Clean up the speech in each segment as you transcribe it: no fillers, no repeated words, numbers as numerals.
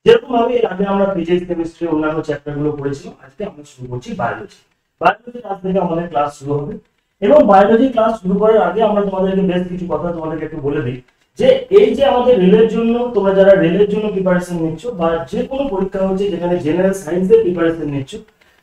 যেরকম ভাবে এর আগে আমরা ফিজিক্স কেমিস্ট্রি অন্যান্য চ্যাপ্টার গুলো পড়েছিলাম, আজকে আমরা শুরু করছি বায়োলজি। বায়োলজি ক্লাস থেকে আমাদের ক্লাস শুরু হবে। এবং বায়োলজি ক্লাস শুরু করার আগে আমরা তোমাদেরকে বেশ কিছু কথা তোমাদেরকে একটু বলে দিই যে এই যে আমাদের রেলের জন্য, তোমরা যারা রেলের জন্য প্রিপারেশন নিচ্ছ বা যে কোনো পরীক্ষা হচ্ছে যেখানে জেনারেল সায়েন্সের প্রিপারেশন নিচ্ছ,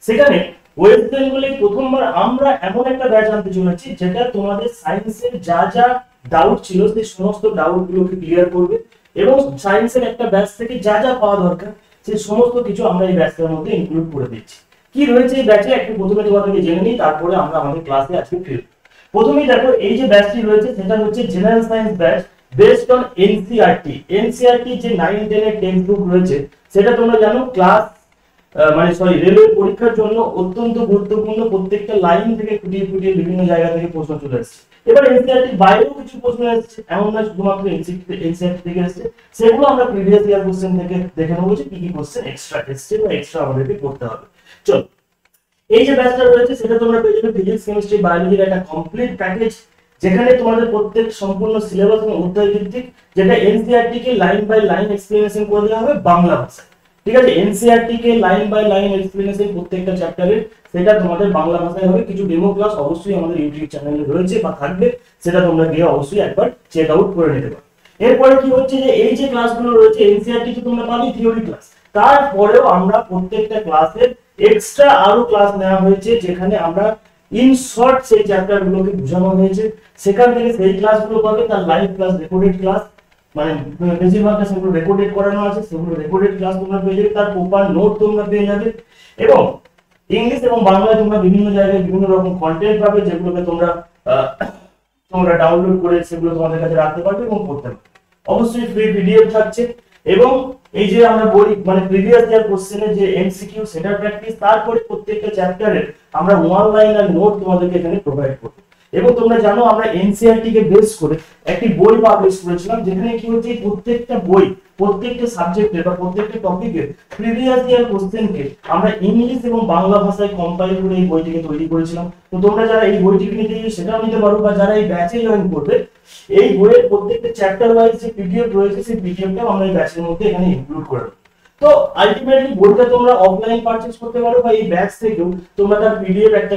সেখানে ওয়েস্ট বেঙ্গলে প্রথমবার আমরা এমন একটা ব্যাচ আনতে চলেছি যেটা তোমাদের সায়েন্সের যা যা ডাউট ছিল সেই সমস্ত ডাউট গুলোকে ক্লিয়ার করবে এবং সায়েন্সের একটা ব্যাচ থেকে যা যা পাওয়া দরকার সেই সমস্ত কিছু আমরা এই ব্যাচটার মধ্যে ইনক্লুড করে দিচ্ছি। কি রয়েছে এই ব্যাচে একটু প্রথমে তোমাদেরকে জেনে নিই, তারপরে আমরা আমাদের ক্লাসে আজকে ফিরব। প্রথমেই দেখো এই যে ব্যাচটি রয়েছে সেটা হচ্ছে general science batch based on NCERT. NCERT যে 9, 10 এর টেক্সট বুক রয়েছে সেটা তোমরা জানো ক্লাস রেলওয়ে পরীক্ষার জন্য অত্যন্ত গুরুত্বপূর্ণ। প্রত্যেকটা লাইন থেকে ফুটিয়ে ফুটিয়ে বিভিন্ন জায়গা থেকে প্রশ্ন চলে আসছে। এবার এনসিইআরটির বাইরেও কিছু প্রশ্ন আসছে, এমন না শুধুমাত্র এনসিইআরটি থেকে আসছে। সেগুলো আমরা প্রিভিয়াস ইয়ার কোশ্চেন থেকে দেখে নেবো যে কি কি কোশ্চেন এক্সট্রা এসছে বা এক্সট্রা আমাদেরকে করতে হবে। চলো, এই যে ব্যাচটা রয়েছে সেটা তোমরা পেয়ে যাবে ফিজিক্স কেমিস্ট্রি বায়োলজির একটা কমপ্লিট প্যাকেজ, যেখানে তোমাদের প্রত্যেক সম্পূর্ণ সিলেবাস এবং অধ্যায় ভিত্তিক, যেটা এনসিইআরটি কে লাইন বাই লাইন এক্সপ্লেনেশন করে দেওয়া হবে বাংলা ভাষায়। ঠিক আছে, এনসিইআরটি কে লাইন বাই লাইন এক্সপ্লেনেশন প্রত্যেকটা চ্যাপ্টারের সেটা তোমাদের বাংলা ভাষায় হবে। কিছু ডেমো ক্লাস অবশ্যই আমাদের ইউটিউব চ্যানেলে রয়েছে বা থাকবে, সেটা তোমরা গিয়ে অবশ্যই একবার চেক আউট করে নিতে পারো। এরপরে কি হচ্ছে যে এই যে ক্লাসগুলো রয়েছে এনসিইআরটি কে তোমরা পাবে থিওরি ক্লাস, তারপরেও আমরা প্রত্যেকটা ক্লাসে এক্সট্রা আরো ক্লাস নেওয়া হয়েছে যেখানে আমরা ইন শর্ট সেই চ্যাপ্টার গুলোকে বোঝানো হয়েছে। সেখান থেকে সেই ক্লাসগুলো পাবে, তার লাইভ ক্লাস, রেকর্ডেড ক্লাস, মানে বেশিরভাগটা সেগুলো রেকর্ডেড করানো আছে, সেগুলো রেকর্ডেড ক্লাস তোমরা পেয়ে যাবে, তার প্রপার নোট তোমরা পেয়ে যাবে। এবং ইংলিশ এবং বাংলায় তোমরা বিভিন্ন জায়গায় বিভিন্ন রকম কন্টেন্ট পাবে যেগুলোকে তোমরা ডাউনলোড করে সেগুলো তোমাদের কাছে রাখতে পারবে এবং পড়তে পারবে। অবশ্যই ফ্রি পিডিএফ থাকছে এবং এই যে আমরা বলি মানে প্রিভিয়াস ইয়ার কোশ্চেনের যে এমসিকিউ সেটা প্র্যাকটিস, তারপরে প্রত্যেকটা চ্যাপ্টারের আমরা ওয়ান লাইনার নোট তোমাদেরকে এখানে প্রোভাইড করব। এবং তোমরা জানো আমরা এনসিইআরটি কে বেস করে একটি বই পাবলিশ করেছিলাম, যেখানে কি হচ্ছে প্রত্যেকটা বই, প্রত্যেকটা সাবজেক্টের বা প্রত্যেকটা টপিকের প্রিভিয়াস ইয়ার কোশ্চেনকে আমরা ইংলিশ এবং বাংলা ভাষায় কম্পাইল করে এই বইটিকে তৈরি করেছিলাম। তো তোমরা যারা এই বইটিকে নিতে চাইছো সেটাও নিতে পারো, বা যারা এই ব্যাচে জয়েন করবে এই বইয়ের প্রত্যেকটা চ্যাপ্টার ওয়াইজ যে পিডিএফ রয়েছে সেই পিডিএফটাও আমরা এই ব্যাচের মধ্যে এখানে ইনক্লুড করে দেব। তো আলটিমেটলি বইটা তোমরা অফলাইন পারচেজ করতে পারো বা এই ব্যাচ থেকেও তোমরা তার পিডিএফ একটা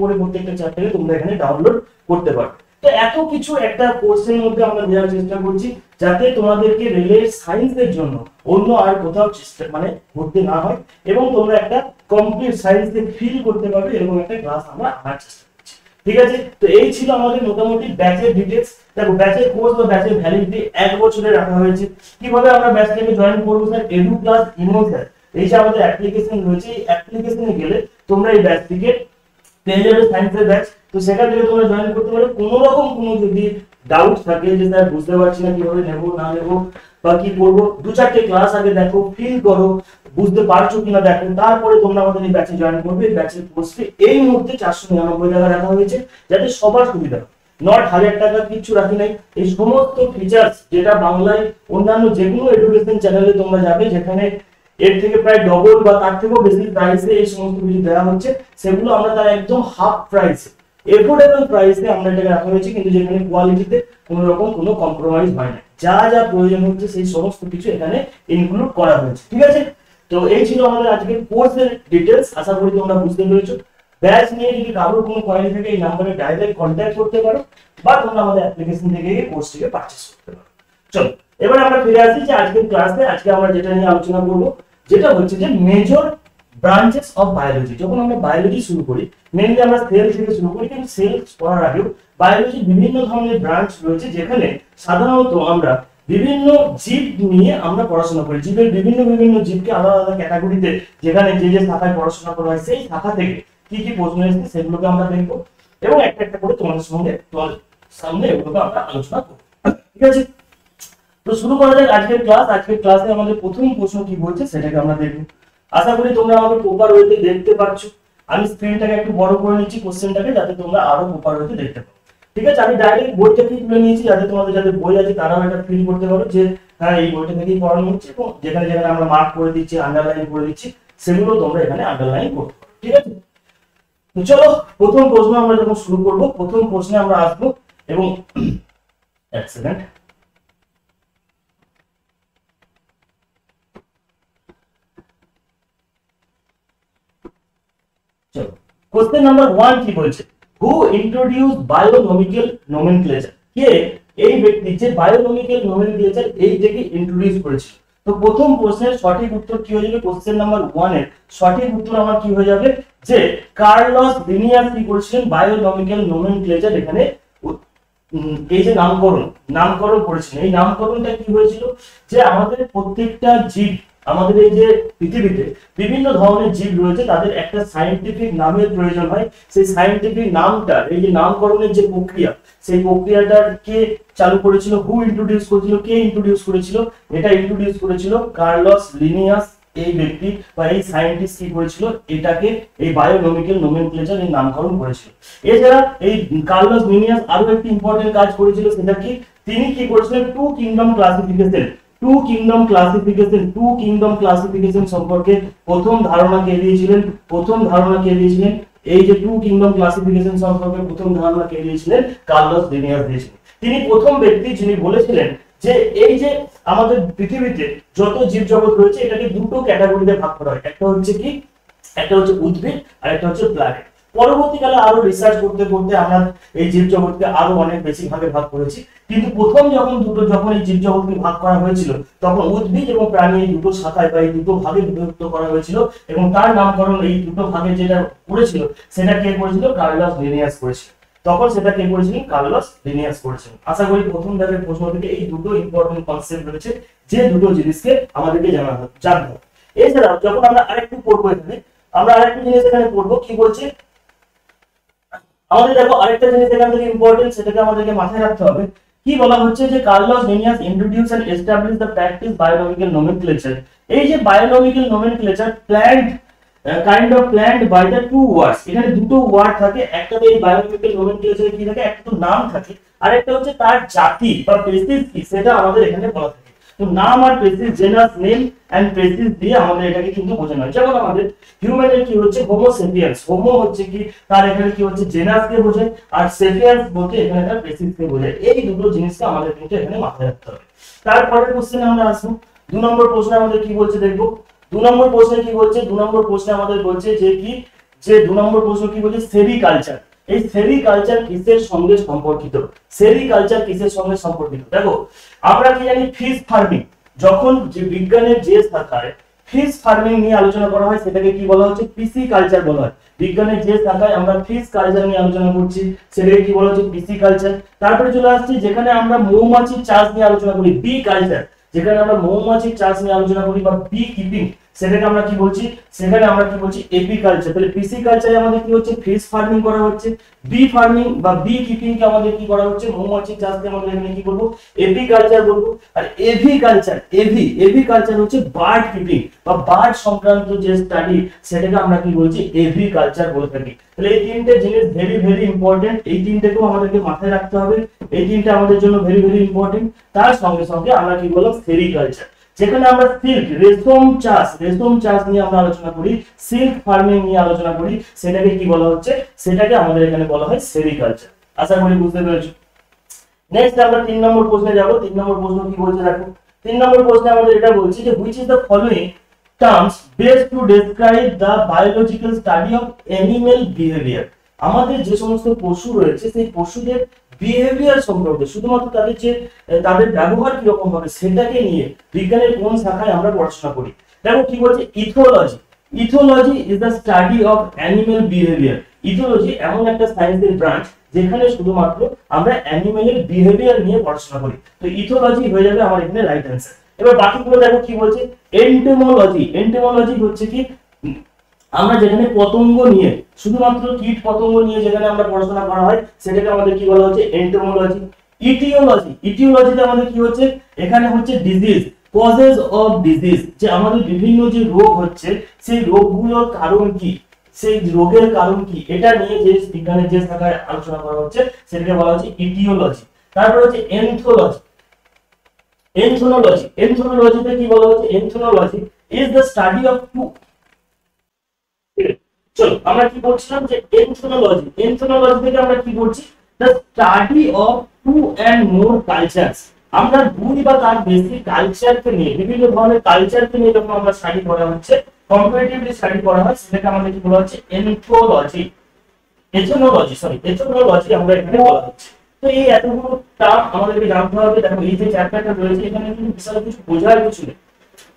করে প্রত্যেকটা চ্যাপ্টারে তোমরা এখানে ডাউনলোড করতে পারো। তো এত কিছু একটা কোর্সের মধ্যে আমরা দেওয়ার চেষ্টা করছি যাতে তোমাদেরকে রেলের সায়েন্সের জন্য অন্য আর কোথাও চেষ্টা মানে ঘুরতে না হয় এবং তোমরা একটা কমপ্লিট সায়েন্সকে ফিল করতে পারবে এরকম একটা ক্লাস আমরা আনার চেষ্টা করছি। ঠিক আছে, তো এই ছিল আমাদের মোটামুটি ব্যাচের ডিটেইলস। দেখো ব্যাচের কোর্স বা ব্যাচের ভ্যালিডিটি 1 বছরের রাখা হয়েছে। কিভাবে আমরা ব্যাচটাকে জয়েন করব sir? Edu plus imo sir, এই যে আমাদের অ্যাপ্লিকেশন রয়েছে, এই অ্যাপ্লিকেশনে গেলে তোমরা এই ব্যাচটিকে পেয়ে যাবে সায়েন্সের ব্যাচ। তো সেখান থেকে তোমরা জয়েন করতে পারো। কোনো রকম কোনো যদি ডাউট থাকে যে স্যার বুঝতে পারছি না কিভাবে নেব না নেব বা কি করব, 2-4টে ক্লাস আগে দেখো, ফিল করো, বুঝতে পারছো কিনা দেখো, তারপরে তোমরা আমাদের এই ব্যাচে জয়েন করবে। এই ব্যাচের কোর্স ফি এই মুহূর্তে 499 টাকা রাখা হয়েছে, যাতে সবার সুবিধা। নট 1000 টাকা কিছু রাখি নাই। এই সমস্ত ফিচার্স যেটা বাংলায় অন্যান্য যেগুলো এডুকেশন চ্যানেলে তোমরা যাবে যেখানে এর থেকে প্রায় ডবল বা তার থেকেও বেশি প্রাইসে এই সমস্ত কিছু দেওয়া হচ্ছে, সেগুলো আমরা তার একদম হাফ প্রাইসে, এফোর্ডেবল প্রাইসে আমরা এটাকে রাখা হয়েছে, কিন্তু যেখানে কোয়ালিটিতে কোনো রকম কোনো কম্প্রোমাইজ হয় না। যা যা প্রয়োজন হচ্ছে সেই সমস্ত কিছু এখানে ইনক্লুড করা হয়েছে। ঠিক আছে, তো এই ছিল আমাদের আজকের কোর্সের ডিটেইলস। আশা করি তোমরা বুঝতে পেরেছো। ব্যাচ নিয়ে যদি কারোর কোনো কোয়ারি থাকে এই নম্বরে ডাইরেক্ট কন্ট্যাক্ট করতে পারো বা তোমরা আমাদের অ্যাপ্লিকেশন থেকে কোর্সটিকে পারচেজ করতে পারো। চলো এবার আমরা ফিরে আসি যে আজকের ক্লাসে আজকে আমরা যেটা নিয়ে আলোচনা করব যেটা হচ্ছে যে মেজর ব্রাঞ্চেস অফ বায়োলজি। যখন আমরা বায়োলজি শুরু করি মেইনলি আমরা সেল থেকে শুরু করি, কিন্তু সেল পড়ার আগেও বায়োলজি বিভিন্ন ধরনের ব্রাঞ্চ রয়েছে যেখানে সাধারণত আমরা বিভিন্ন জীব নিয়ে আমরা পড়াশোনা করি। জীবের বিভিন্ন বিভিন্ন জীবকে আলাদা আলাদা ক্যাটাগরিতে যেখানে যে যে শাখায় পড়াশোনা করা হয় সেই শাখা থেকে কি কি প্রশ্ন এসেছে সেগুলোকে আমরা দেখবো এবং একটা একটা করে তোমাদের সামনে এগুলোকে আমরা আলোচনা করব। ঠিক আছে, তো শুরু করা যাক আজকের ক্লাস। আজকের ক্লাসে আমাদের প্রথম প্রশ্ন কি বলছে সেটাকে আমরা দেখব। আশা করি তোমরা আমাকে প্রপার ওয়েতে দেখতে পাচ্ছো। আমি স্ক্রিনটাকে একটু বড় করে নিচ্ছি কোশ্চেনটাকে, যাতে তোমরা আরো প্রপার ওয়েতে দেখতে পাও। ঠিক আছে, আমি ডাইরেক্ট বইটাকে তুলে নিয়েছি যাতে তোমাদের যাদের বই আছে তারাও এটা ফিল করতে পারো যে হ্যাঁ এই বইটা থেকেই পড়ানো হচ্ছে, এবং যেখানে যেখানে আমরা মার্ক করে দিচ্ছি, আন্ডারলাইন করে দিচ্ছি, সেগুলো তোমরা এখানে আন্ডারলাইন করতে পারো। ঠিক আছে, তো চলো প্রথম প্রশ্ন আমরা যখন শুরু করব, প্রথম প্রশ্নে আমরা আসবো এবং এক সেকেন্ড। কোশ্চেন নাম্বার 1 কি বলছে, হু ইন্ট্রোডিউস বায়োনমিক্যাল নোমেনক্লেচার, কে এই ব্যক্তি যে বায়োনমিক্যাল নোমেনক্লেচার এইটাকে ইন্ট্রোডিউস করেছিল। তো প্রথম প্রশ্নের সঠিক উত্তর কি হয়ে যাবে, কোশ্চেন নাম্বার 1 এর সঠিক উত্তর আমার কি হয়ে যাবে যে কার্লস লিনিয়াস কি করেছিলেন বায়োনমিক্যাল নোমেনক্লেচার এখানে এই যে নামকরণ করেছিলেন। এই নামকরণটা কি হয়েছিল যে আমাদের প্রত্যেকটা জীব, আমাদের এই যে পৃথিবীতে বিভিন্ন ধরনের জীব রয়েছে তাদের একটা সায়েন্টিফিক নামের প্রয়োজন হয়। সেই সায়েন্টিফিক নামটা এই যে নামকরণের যে প্রক্রিয়া, সেই প্রক্রিয়াটা কে চালু করেছিল, হু ইন্ট্রোডিউস করেছিল, কে ইন্ট্রোডিউস করেছিল, এটা ইন্ট্রোডিউস করেছিল কার্লস লিনিয়াস। এই ব্যক্তি বা এই সায়েন্টিস্ট কি করেছিল, এটাকে এই বায়োনমিক্যাল নোমেনক্লেচার এই নামকরণ করেছিল। এছাড়া এই কার্লস লিনিয়াস আরো একটি ইম্পর্টেন্ট কাজ করেছিল, সেটা কি তিনি কি করেছিলেন টু কিংডম ক্লাসিফিকেশন সম্পর্কে প্রথম ধারণা কে দিয়েছিলেন, এই যে টু কিংডম ক্লাসিফিকেশন সম্পর্কে প্রথম ধারণা কে দিয়েছিলেন, কার্লস লিনিয়াস দিয়েছিলেন। তিনি প্রথম ব্যক্তি যিনি বলেছিলেন যে এই যে আমাদের পৃথিবীতে যত জীবজগৎ রয়েছে এটাকে দুটো ক্যাটাগরিতে ভাগ করা হয়, একটা হচ্ছে কি, একটা হচ্ছে উদ্ভিদ আর একটা হচ্ছে প্ল্যানেট। পরবর্তীকালে আরো রিসার্চ করতে করতে আমরা এই জীবজগৎকে আরো অনেক বেশি ভাগে ভাগ করেছি, কিন্তু প্রথম যখন এই জীবজগৎকে ভাগ করা হয়েছিল তখন উদ্ভিদ এবং প্রাণী এই দুটো শাখায় বা এই দুটো ভাগে বিভক্ত করা হয়েছিল এবং তার নামকরণ এই দুটো ভাগে যেটা করেছিল সেটা কে করেছিল, কার্লস লিনিয়াস করেছিল। তখন সেটা কে করেছিলেন, কার্লস লিনিয়াস করেছিলেন। আশা করি প্রথম ধাপের প্রশ্ন থেকে এই দুটো ইম্পর্টেন্ট কনসেপ্ট রয়েছে যে দুটো জিনিসকে আমাদেরকে জানতে হবে। এছাড়াও যখন আমরা আরেকটু পড়বো এখানে, আমরা আরেকটু জিনিস এখানে পড়বো কি বলছে, আমাদের দেখো আরেকটা জিনিস এখান থেকে ইম্পর্টেন্ট, সেটাকে আমাদেরকে মাথায় রাখতে হবে। কি বলা হচ্ছে যে Carl's Linnaeus introduce and establish the practice binomial nomenclature. এই যে binomial nomenclature kind of plant by the two words, এখানে দুটো ওয়ার্ড থাকে, একটাতে এই বায়োনমিক্যাল নোমেনক্লেচারে কি থাকে, একটা তো নাম থাকে আর একটা হচ্ছে তার জাতি বা স্পেসিস কি সেটা আমাদের এখানে বলা থাকে। তো নাম আর species, genus name and species দিয়ে আমাদের এটাকে কিন্তু বোঝানো হয়। যেমন আমাদের হিউম্যানের কি হচ্ছে হোমো সেপিয়েন্স, হোমো হচ্ছে কি তার এখানে কি হচ্ছে জেনাস কে বোঝায় আর সেপিয়েন্স বলতে এখানে তার স্পেসিস কে বোঝায়। এই দুটো জিনিসকে আমাদের কিন্তু এখানে মাথায় রাখতে হবে। তারপরে কোশ্চেনে আমরা আসবো 2 নম্বর প্রশ্নে আমাদের কি বলছে দেখবো। 2 নম্বর প্রশ্নে কি বলছে, 2 নম্বর প্রশ্নে আমাদের বলছে যে কি, যে 2 নম্বর প্রশ্ন কি বলছে, সেরিকালচার। এই সেরিকালচার কিসের সঙ্গে সম্পর্কিত, সেরিকালচার কিসের সঙ্গে সম্পর্কিত। দেখো আমরা কি জানি ফিশ ফার্মিং, যখন যে বিজ্ঞানের যে শাখায় ফিশ ফার্মিং নিয়ে আলোচনা করা হয় সেটাকে কি বলা হচ্ছে, পিসি কালচার বলা হয়। বিজ্ঞানের যে শাখায় আমরা ফিশ কালচার নিয়ে আলোচনা করছি সেটাকে কি বলা হচ্ছে, পিসি কালচার। তারপরে চলে আসছে যেখানে আমরা মৌমাছির চাষ নিয়ে আলোচনা করি, বি কালচার। যেখানে আমরা মৌমাছির চাষ নিয়ে আলোচনা করি বা বি কিপিং, সেটাকে আমরা কি বলছি, সেখানে আমরা কি বলছি, এপিকালচার। তাহলে পিসি কালচারে আমাদের কি হচ্ছে, ফিশ ফার্মিং করা হচ্ছে। বি ফার্মিং বা বি কিপিং কে আমাদের কি করা হচ্ছে, মৌমাছির চাষকে আমাদের এখানে কি বলবো, এপিকালচার বলবো। আর এভিকালচার হচ্ছে বার্ড কিপিং বা বার্ড সংক্রান্ত যে স্টাডি সেটাকে আমরা কি বলছি, এভিকালচার বলে থাকি। তাহলে এই তিনটে জিনিস ভেরি ভেরি ইম্পর্টেন্ট, এই তিনটেকেও আমাদেরকে মাথায় রাখতে হবে, এই তিনটে আমাদের জন্য ভেরি ভেরি ইম্পর্টেন্ট। তার সঙ্গে সঙ্গে আমরা কি বললাম, সেরিকালচার, যেখানে আমরা সিল্ক রেশম চাষ নিয়ে আমরা আলোচনা করি, সিল্ক ফার্মিং নিয়ে আলোচনা করি, সেটাকে কি বলা হচ্ছে, সেটাকে আমাদের এখানে বলা হয় সেরিকালচার। আশা করি বুঝতে পেরেছো। নেক্সট আমরা 3 নম্বর প্রশ্নে যাব। 3 নম্বর প্রশ্ন কি বলছে দেখো। 3 নম্বর প্রশ্নে আমাদের এটা বলছে যে which is the following terms best to describe the biological study of animal behaviour. আমাদের যে সমস্ত পশু রয়েছে সেই পশুদের বিহেভিয়ার সম্পর্কে, শুধুমাত্র তাদের ব্যবহার কি রকম হবে সেটাকে নিয়ে বিজ্ঞানের কোন শাখায় আমরা পড়াশোনা করি। দেখো কি বলছে, ethology is the study of animal behaviour. Ethology এমন একটা সায়েন্সের ব্রাঞ্চ যেখানে শুধুমাত্র আমরা অ্যানিমালের বিহেভিয়ার নিয়ে পড়াশোনা করি। তো ইথোলজি হয়ে যাবে আমার এখানে রাইট অ্যান্সার। এবার বাকিগুলো দেখো কি বলছে, এন্টোমোলজি হচ্ছে কি আমরা যেখানে পতঙ্গ নিয়ে, শুধুমাত্র কীট পতঙ্গ নিয়ে যেখানে আমরা পড়াশোনা করা হয় সেটাকে আমাদের কি বলা হচ্ছে, এন্টোমোলজি। ইটিওলজিতে আমাদের কি হচ্ছে, এখানে হচ্ছে ডিজিজ, কজেস অফ ডিজিজ, যে আমাদের বিভিন্ন যে রোগ হচ্ছে সেই রোগগুলোর কারণ কি, সেই রোগের কারণ কি, এটা নিয়ে যে বিজ্ঞানের যে শাখায় আলোচনা করা হচ্ছে সেটাকে বলা হচ্ছে ইটিওলজি। তারপর হচ্ছে এনথ্রোনোলজিতে কি বলা হচ্ছে, anthropology is the study of to. চলো আমরা কি বলছিলাম যে এনথ্রোনোলজি থেকে আমরা কি বলছি, the study of two and more cultures. আমরা 2 বা তার বেশি কালচারকে নিয়ে, বিভিন্ন ধরনের কালচারকে নিয়ে যখন আমরা স্টাডি করা হচ্ছে, কম্পারেটিভলি স্টাডি করা হয়, সেটাকে আমাদের কি বলা হচ্ছে, এনথ্রোলজি। এথনোলজি আমরা এখানে বলা হচ্ছে। তো এই এতগুলো টার্ম আমাদেরকে জানতে হবে। দেখো এই যে চ্যাপ্টারটা রয়েছে এখানে কিন্তু বিশাল কিছু বোঝার কিছু নেই,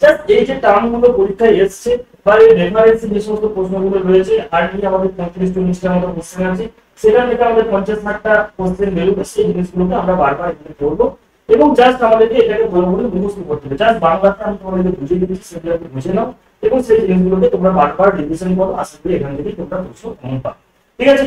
জাস্ট এই যে টার্মগুলো পরীক্ষায় এসছে বা এই রেফারেন্সে যে সমস্ত প্রশ্নগুলো রয়েছে আর কি আমাদের 35-40টা মতো কোশ্চেন আছে, সেখান থেকে আমাদের 50-60টা কোশ্চেন বেরোবে, সেই জিনিসগুলোকে আমরা বারবার এখানে করবো এবং জাস্ট আমাদেরকে এটাকে ভালো করে মুখস্থ করতে হবে। জাস্ট বাংলাটা আমি তোমাদেরকে বুঝিয়ে দিচ্ছি, সেগুলোকে বুঝে নাও এবং সেই জিনিসগুলোকে তোমরা বারবার রিভিশন করো, আশা করি এখান থেকে তোমরা প্রশ্ন কমন পাবে। ঠিক আছে,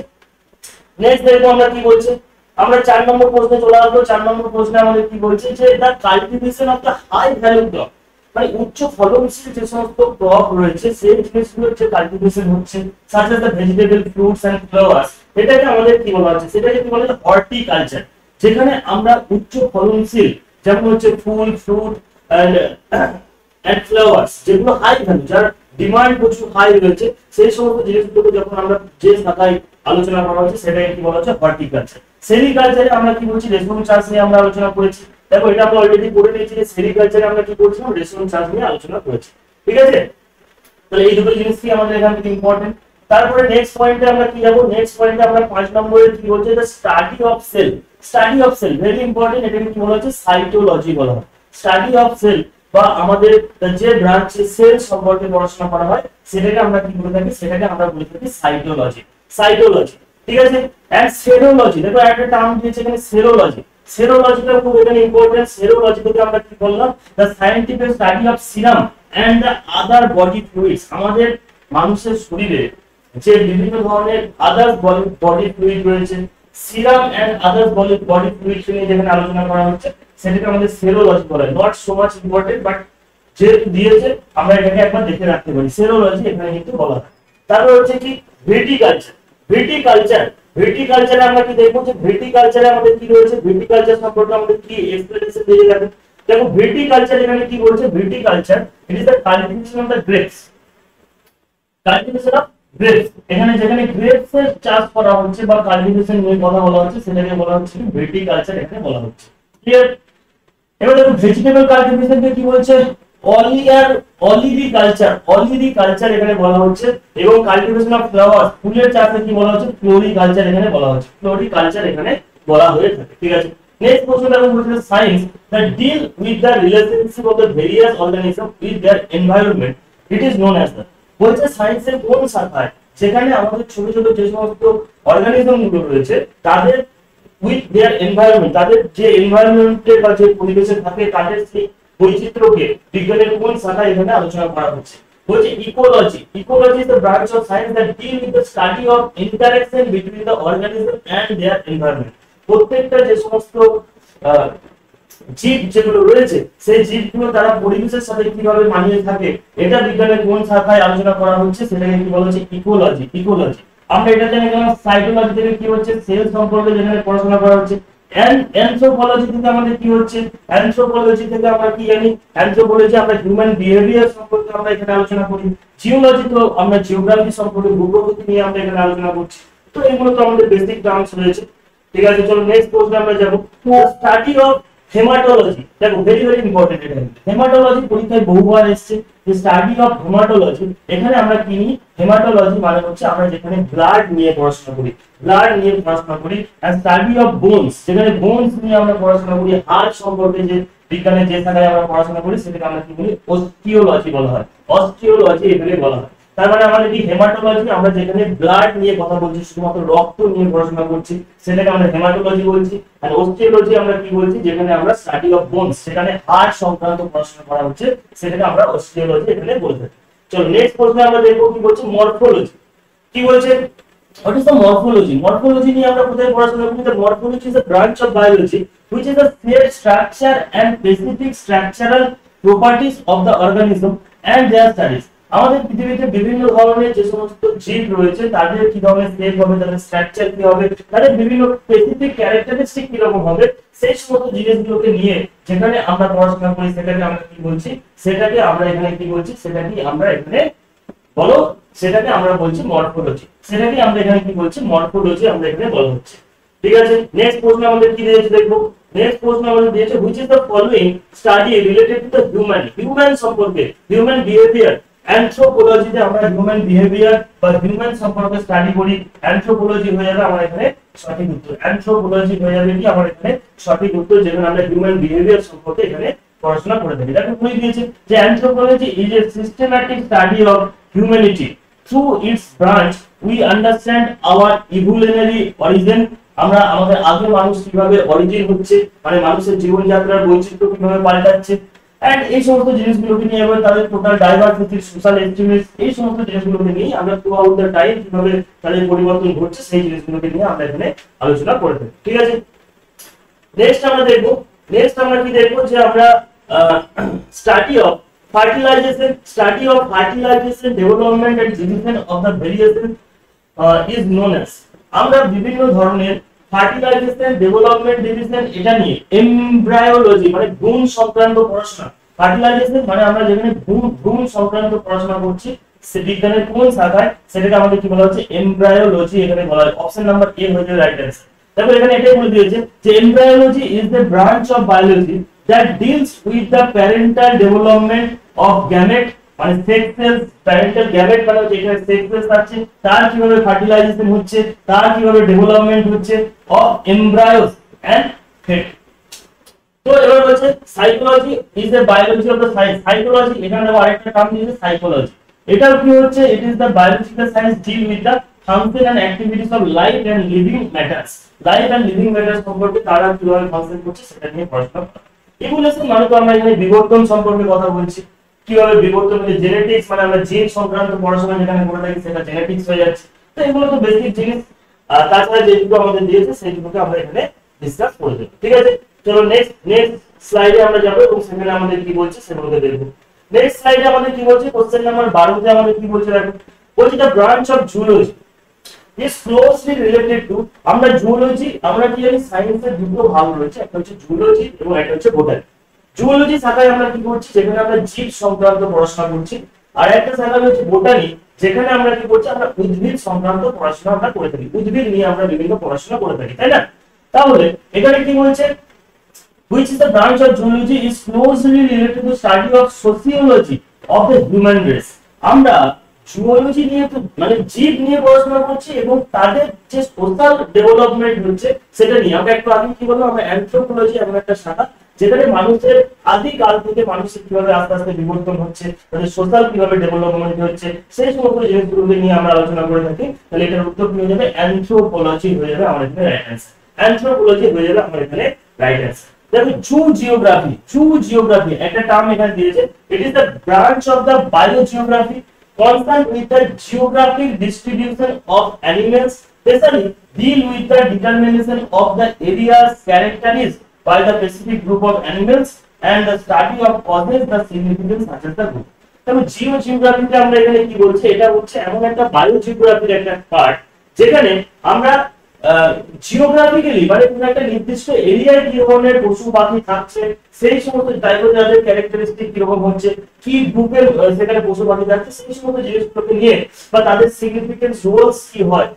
নেক্সট দেখো আমরা কি বলছে। আমরা 4 নম্বর প্রশ্নে চলে আসবো। 4 নম্বর প্রশ্নে আমাদের কি বলছে যে the cultivation of the high value crop, মানে উচ্চ ফলনশীল যে সমস্ত ক্রপ রয়েছে সেই জিনিসগুলোর যে কাল্টিভেশন হচ্ছে, such as the vegetable, fruits and flowers, এটাকে আমাদের কি বলা হচ্ছে, সেটাকে কি বলা হয় হর্টিকালচার। যেখানে আমরা উচ্চ ফলনশীল যেমন হচ্ছে ফুল, ফ্রুট এন্ড ফ্লাওয়ার্স, যেগুলো হাই ভ্যালু, যার ডিমান্ড প্রচুর হাই রয়েছে, সেই সমস্ত জিনিসগুলোকে যখন আমরা যে শাখায় আলোচনা করা হচ্ছে সেটাকে কি বলা হচ্ছে হর্টিকালচার। সেরিকালচারে আমরা কি বলছি, রেশম চাষ নিয়ে আমরা আলোচনা করেছি। দেখো এটা আমরা অলরেডি পড়ে নিয়েছি যে সেরিকালচারে আমরা কি করছিলাম, রেশম চাষ নিয়ে আলোচনা করেছি। ঠিক আছে, তাহলে এই দুটো জিনিসই আমাদের এখান থেকে ইম্পর্টেন্ট। তারপরে নেক্সট পয়েন্টে আমরা কি যাব, নেক্সট পয়েন্টে আমরা 5 নম্বরে কি বলছে, the study of cell. Study of cell very important, এটাকে কি বলা হচ্ছে সাইটোলজি বলা হয়। স্টাডি অফ সেল বা আমাদের যে ব্রাঞ্চে সেল সম্পর্কে পড়াশোনা করা হয় সেটাকে আমরা কি বলে থাকি, সেটাকে আমরা বলে থাকি সাইটোলজি। সাইটোলজি, ঠিক আছে। এন্ড সেরোলজি, দেখো একটা টার্ম দিয়েছে এখানে সেরোলজি। সেরোলজিটা খুব এখানে ইম্পর্টেন্ট। সেরোলজি থেকে আমরা কি বললাম, the scientific study of serum and the other body fluids. আমাদের মানুষের শরীরে যে বিভিন্ন ধরনের আদার বডি ফ্লুইড রয়েছে, serum and other body fluid নিয়ে যেখানে আলোচনা করা হচ্ছে সেটাকে আমাদের সেরোলজি বলা হয়। Not so much important, but যেহেতু দিয়েছে আমরা এটাকে একবার দেখে রাখতে পারি, সেরোলজি এখানে কিন্তু বলা হয়। তারপর হচ্ছে কি ভিটিকালচার। ভিটিকালচার, ভিটিকালচারে আমরা কি দেখবো যে ভিটিকালচারে আমাদের কি রয়েছে, ভিটিকালচার সম্পর্কে আমাদের কি এক্সপ্লেনেশন দিয়ে যাবে। দেখো ভিটিকালচার এখানে কি বলছে, viticulture it is the cultivation of the grapes. Cultivation of grapes, এখানে যেখানে গ্রেপস এর চাষ করা হচ্ছে বা কাল্টিভেশন নিয়ে কথা বলা হচ্ছে সেটাকে বলা হচ্ছে ভিটিকালচার, এখানে বলা হচ্ছে। ক্লিয়ার? এবার দেখো ভেজিটেবল কাল্টিভেশনকে কি বলছে, অলিভিকালচার। অলিভিকালচার এখানে বলা হচ্ছে এবং কাল্টিভেশন অফ ফ্লাওয়ার্স, ফুলের চাষে কি বলা হচ্ছে, ফ্লোরিকালচার এখানে বলা হচ্ছে। ফ্লোরিকালচার এখানে বলা হয়ে থাকে। ঠিক আছে, নেক্সট কোশ্চেন দেখো বলছে science that deal with the relationship of the various organism with their environment, it is known as the. বলছে সায়েন্সের কোন শাখায় যেখানে আমাদের ছোট ছোট যে সমস্ত অর্গানিজম গুলো রয়েছে তাদের উইথ देयर এনवायरनमेंट, তাদের যে এনवायरनमेंटे বা যে পরিবেশে থাকে তাদের সেই বৈচিত্র্যকে বিজ্ঞানের কোন শাখায় এখানে আলোচনা করা হচ্ছে। বলছে ecology. Ecology is the branch of science that deal with the study of interaction between the organism and their environment. প্রত্যেকটা যে সমস্ত জীব যেগুলো রয়েছে সেই জীবগুলো তারা পরিবেশের সাথে কিভাবে মানিয়ে থাকে, এটা বিজ্ঞানের কোন শাখায় আলোচনা করা হচ্ছে সেটাকে কি বলা হচ্ছে, ইকোলজি। ইকোলজি আমরা এটা জানি কেন, সাইটোলজি থেকে কি হচ্ছে, সেল সম্পর্কে যেখানে পড়াশোনা করা হচ্ছে। অ্যানথ্রোপোলজি থেকে আমাদের কি হচ্ছে, অ্যানথ্রোপোলজি থেকে আমরা কি জানি, অ্যানথ্রোপোলজি আমরা হিউম্যান বিহেভিয়ার সম্পর্কে আমরা এখানে আলোচনা করি। জিওলজি তো আমরা জিওগ্রাফি সম্পর্কে, ভূপ্রকৃতি নিয়ে আমরা এখানে আলোচনা করছি। তো এগুলো তো আমাদের বেসিক টার্মস রয়েছে। ঠিক আছে, চলো নেক্সট প্রশ্নে আমরা যাব। Study of haematology. দেখো ভেরি ভেরি ইম্পর্টেন্ট এটা। হেমাটোলজি পরীক্ষায় বহুবার এসেছে। যে স্টাডি অফ হেমাটোলজি, এখানে আমরা কি নিই, হেমাটোলজি মানে হচ্ছে আমরা যেখানে ব্লাড নিয়ে পড়াশোনা করি, ব্লাড নিয়ে পড়াশোনা করি। আর স্টাডি অফ বোনস, যেখানে বোনস নিয়ে আমরা পড়াশোনা করি, হাড় সম্পর্কে যে বিজ্ঞানের যে শাখায় আমরা পড়াশোনা করি সেটাকে আমরা কি বলি, অস্টিওলজি বলা হয়। অস্টিওলজি এখানে বলা হয়। তার মানে আমাদের কি হেমাটোলজি, আমরা যেখানে ব্লাড নিয়ে কথা বলছি, শুধুমাত্র রক্ত নিয়ে পড়াশোনা করছি সেটাকে আমরা হেমাটোলজি বলছি। আর অস্টিওলজি আমরা কি বলছি, যেখানে আমরা স্টাডি অফ বোনস, সেখানে হাড় সংক্রান্ত পড়াশোনা করা হচ্ছে সেটাকে আমরা অস্টিওলজি এখানে বলে থাকি। চলো নেক্সট প্রশ্নে আমরা দেখবো কি বলছে, মরফোলজি। কি বলছে, what is the morphology? Morphology নিয়ে আমরা কোথায় পড়াশোনা করি? The morphology is a branch of biology which is the shared structure and specific structural properties of the organism and their studies. আমাদের পৃথিবীতে বিভিন্ন ধরনের যে সমস্ত জীব রয়েছে তাদের কি ধরনের শেপ হবে, তাদের স্ট্রাকচার কি হবে, তাদের বিভিন্ন স্পেসিফিক ক্যারেক্টারিস্টিক কি রকম হবে, সেই সমস্ত জিনিসগুলোকে নিয়ে যেখানে আমরা পড়াশোনা করি সেটাকে আমরা কি বলছি, সেটাকে আমরা এখানে কি বলছি, সেটাকে আমরা এখানে বলো, সেটাকে আমরা বলছি মরফোলজি। সেটাকে আমরা এখানে কি বলছি, মরফোলজি আমরা এখানে বলা হচ্ছে। ঠিক আছে, নেক্সট প্রশ্ন আমাদের কি দিয়েছে দেখবো। নেক্সট প্রশ্ন আমাদের দিয়েছে which is the following study related to the human সম্পর্কে, human behavior অ্যানথ্রোপোলজিতে আমরা হিউম্যান বিহেভিয়ার বা হিউম্যান সম্পর্কে স্টাডি করি, অ্যানথ্রোপোলজি হয়ে যাবে আমার এখানে সঠিক উত্তর। অ্যানথ্রোপোলজি হয়ে যাবে কি আমার এখানে সঠিক উত্তর, যেখানে আমরা হিউম্যান বিহেভিয়ার সম্পর্কে এখানে পড়াশোনা করে থাকি। দেখো বলে দিয়েছে যে anthropology is a systematic study of humanity through its branch we understand our evolutionary origin. আমরা আমাদের আগে মানুষ কিভাবে অরিজিন হচ্ছে, মানে মানুষের জীবনযাত্রার বৈচিত্র্য কিভাবে পাল্টাচ্ছে, এন্ড এই সমস্ত জিনিসগুলোকে নিয়ে আমরা তাদের টোটাল ডাইভার্সিটি, সোশ্যাল এস্টিমেটস, এই সমস্ত জিনিসগুলোকে নিয়ে আমরা থ্রু আউট দ্য টাইম কিভাবে তাদের পরিবর্তন ঘটছে সেই জিনিসগুলোকে নিয়ে আমরা এখানে আলোচনা করে থাকি। ঠিক আছে, নেক্সট আমরা কি দেখবো যে আমরা study of fertilization development and division of the variation is known as. আমরা বিভিন্ন ধরনের ফার্টিলাইজেশন, ডেভেলপমেন্ট, ডিভিশন এটা নিয়ে এমব্রায়োলজি মানে ভ্রূণ সংক্রান্ত পড়াশোনা। ফার্টিলাইজেশন মানে আমরা যেখানে ভ্রূণ সংক্রান্ত পড়াশোনা করছি সে বিজ্ঞানের কোন শাখায় সেটাকে আমাদের কি বলা হচ্ছে এমব্রায়োলজি এখানে বলা হয়। অপশন নাম্বার এ হয়ে যাবে রাইট অ্যান্সার। তারপর এখানে এটাই বলে দিয়েছে যে embryology is the branch of biology that deals with the parental development of gamete, মানে সেক্স সেলস, প্যারেন্টাল গ্যামেট মানে যেখানে সেক্স সেলস আছে তার কিভাবে ফার্টিলাইজেশন হচ্ছে, তার কিভাবে ডেভেলপমেন্ট হচ্ছে অফ এমব্রায়োস এন্ড ফেট। তো এবার বলছে psychology is a biology of the science. Psychology এখানে দেখো আরেকটা টার্ম দিয়েছে সাইকোলজি। এটাও কি হচ্ছে, it is the biological science deal with the function and activities of life and living matters. লাইফ এন্ড লিভিং ম্যাটারস সম্পর্কে তারা কিভাবে ফাংশন করছে সেটা নিয়ে পড়াশোনা করা। ইভোলিউশন মানে তো আমরা এখানে বিবর্তন সম্পর্কে কথা বলছি, কিভাবে বিবর্তন হচ্ছে। জেনেটিক্স মানে আমরা জিন সংক্রান্ত পড়াশোনা যেখানে করে থাকি সেটা জেনেটিক্স হয়ে যাচ্ছে। তো এগুলো তো বেসিক জিনিস, তাছাড়া যেগুলো আমাদের দিয়েছে সেইগুলোকে আমরা এখানে ডিসকাস করে দেব। ঠিক আছে, চলো নেক্সট স্লাইডে আমরা যাব এবং সেখানে আমাদের কি বলছে সেগুলোকে দেখব। নেক্সট স্লাইডে আমাদের কি বলছে, কোশ্চেন নাম্বার 12 তে আমাদের কি বলছে দেখো, বলছে the branch of zoology is closely related to, আমরা জুলজি আমরা কি জানি সায়েন্সের দুটো ভাগ রয়েছে, একটা হচ্ছে জুলজি এবং একটা হচ্ছে বোটানি। জুলজি শাখায় আমরা কি করছি, যেখানে আমরা জীব সংক্রান্ত পড়াশোনা করছি, আর একটা শাখা হচ্ছে বোটানি, যেখানে আমরা কি করছি, আমরা উদ্ভিদ সংক্রান্ত পড়াশোনা আমরা করে থাকি। উদ্ভিদ নিয়ে আমরা বিভিন্ন পড়াশোনা করে থাকি, তাই না? তাহলে এখানে কি বলছে, which is the branch of zoology is closely related to study of sociology of the human race। আমরা জুওলজি নিয়ে তো মানে জীব নিয়ে পড়াশোনা করছি এবং তাদের যে সোশ্যাল ডেভেলপমেন্ট হচ্ছে সেটা নিয়ে। আমরা একটু আগে কি বললাম, আমরা অ্যানথ্রোপোলজি এমন একটা শাখা যেখানে মানুষের আদিকাল থেকে মানুষের কিভাবে আস্তে আস্তে বিবর্তন হচ্ছে, তাদের সোশ্যাল কিভাবে ডেভেলপমেন্ট হচ্ছে সেই সমস্ত জিনিসগুলোকে নিয়ে আমরা আলোচনা করে থাকি। তাহলে এটার উত্তর কি হয়ে যাবে, অ্যানথ্রোপোলজি হয়ে যাবে আমার এখানে রাইট অ্যান্সার। অ্যানথ্রোপোলজি হয়ে যাবে আমার এখানে রাইট অ্যান্সার। দেখো জিওগ্রাফি একটা টার্ম এখানে দিয়েছে, ইট is the branch of the biogeography concerned with the geographic distribution of animals, especially deal with the determination of the areas characterized by the specific group of animals and the study of causes the significance such as the group। তবে জিওগ্রাফিতে আমরা এখানে কি বলছি, এটা হচ্ছে এমন একটা বায়োজিওগ্রাফির একটা পার্ট যেখানে আমরা জিওগ্রাফিক্যালি মানে কোন একটা নির্দিষ্ট এরিয়ায় কি ধরনের পশু পাখি থাকছে, সেই সমস্ত ডাইভারজেন্ট ক্যারেক্টারিস্টিক কি রকম হচ্ছে, কি গ্রুপের সেখানে পশু পাখি থাকছে সেই সমস্ত জিনিসগুলোকে নিয়ে বা তাদের সিগনিফিকেন্ট রোলস কি হয়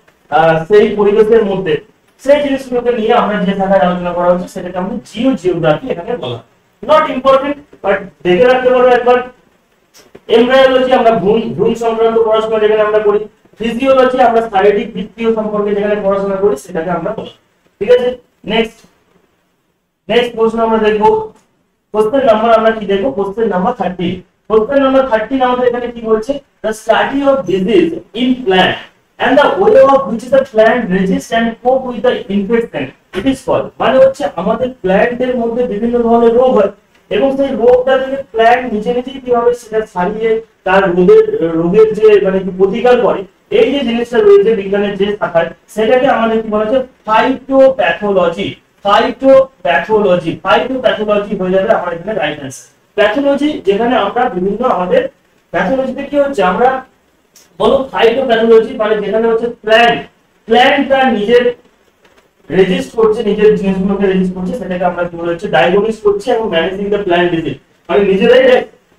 সেই পরিবেশের মধ্যে, সেই জিনিসগুলোকে নিয়ে আমরা যে শাখায় আলোচনা করা হচ্ছে সেটাকে আমরা জিওগ্রাফি এখানে বলা হয়। নট ইম্পর্টেন্ট বাট দেখে রাখতে পারো একবার। এমব্রায়োলজি আমরা ভ্রূণ সংক্রান্ত পড়াশোনা যেখানে আমরা করি, ফিজিওলজি আমরা শারীরিক ভিত্তিক সম্পর্কে যেখানে পড়াশোনা করি সেটাকে আমরা বলি। ঠিক আছে, নেক্সট প্রশ্ন আমরা দেখব। কোশ্চেন নাম্বার আমরা কি দেখব, কোশ্চেন নাম্বার 30। কোশ্চেন নাম্বার 30 আমাদের এখানে কি বলছে, the study of disease in plant and the way of which the plant resist and cope with the infection it is called। মানে হচ্ছে আমাদের প্ল্যান্টের মধ্যে বিভিন্ন ধরনের রোগ হয় এবং সেই রোগটা থেকে প্ল্যান্ট নিজে নিজেই কিভাবে সেটা ছাড়িয়ে তার রোগের যে মানে কি প্রতিকার করে, এই যে জিনিসটা রয়েছে বিজ্ঞানের যে শাখায় সেটাকে আমাদের কি বলা হচ্ছে ফাইটোপ্যাথোলজি। ফাইটোপ্যাথোলজি হয়ে যাবে আমার এখানে রাইট অ্যান্সার। প্যাথোলজি যেখানে আমরা বিভিন্ন আমাদের প্যাথোলজিতে কি হচ্ছে, আমরা বলো ফাইটোপ্যাথোলজি মানে যেখানে হচ্ছে প্ল্যান্ট তার নিজের রেজিস্ট করছে, নিজের জিনিসগুলোকে রেজিস্ট করছে, সেটাকে আমরা কি বলা হচ্ছে ডায়াগনোসিস করছে এবং ম্যানেজিং দ্য প্ল্যান্ট ডিজিজ, মানে নিজেরাই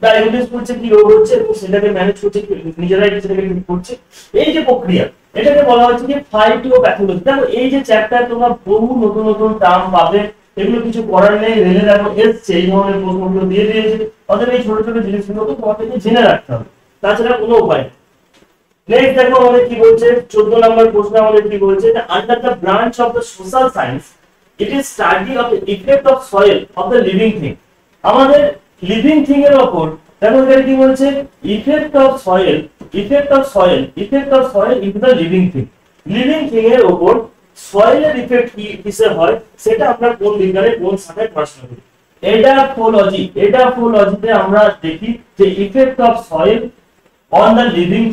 ডায়াগনোসিস করছে কি রোগ হচ্ছে এবং সেটাকে ম্যানেজ করছে, নিজেরাই সেটাকে ঠিক করছে, এই যে প্রক্রিয়া এটাকে বলা হচ্ছে যে ফাইটোপ্যাথোলজি। দেখো এই যে চ্যাপ্টার তোমরা বহু নতুন নতুন টার্ম পাবে, এগুলো কিছু করার নেই, রেলে দেখো এসছে এই ধরনের প্রশ্নগুলো দিয়ে দিয়েছে, অতএব এই ছোট ছোট জিনিসগুলো তো তোমাদেরকে জেনে রাখতে হবে। তাছাড়া কোনো উপায় নেই। নেক্সট দেখো আমাদের কি বলছে 14 নম্বর প্রশ্ন আমাদের কি বলছে, under the branch of the social science it is study of the effect of soil of the living thing. আমাদের লিভিং থিং এর উপর দেখো এখানে কি বলছে, effect of soil into the living thing. Living thing এর উপর সয়েলের ইফেক্ট কি কিসের হয় সেটা আমরা কোন বিজ্ঞানে কোন শাখায় পড়াশোনা করি। এডাফোলজিতে আমরা দেখি যে effect of soil on the living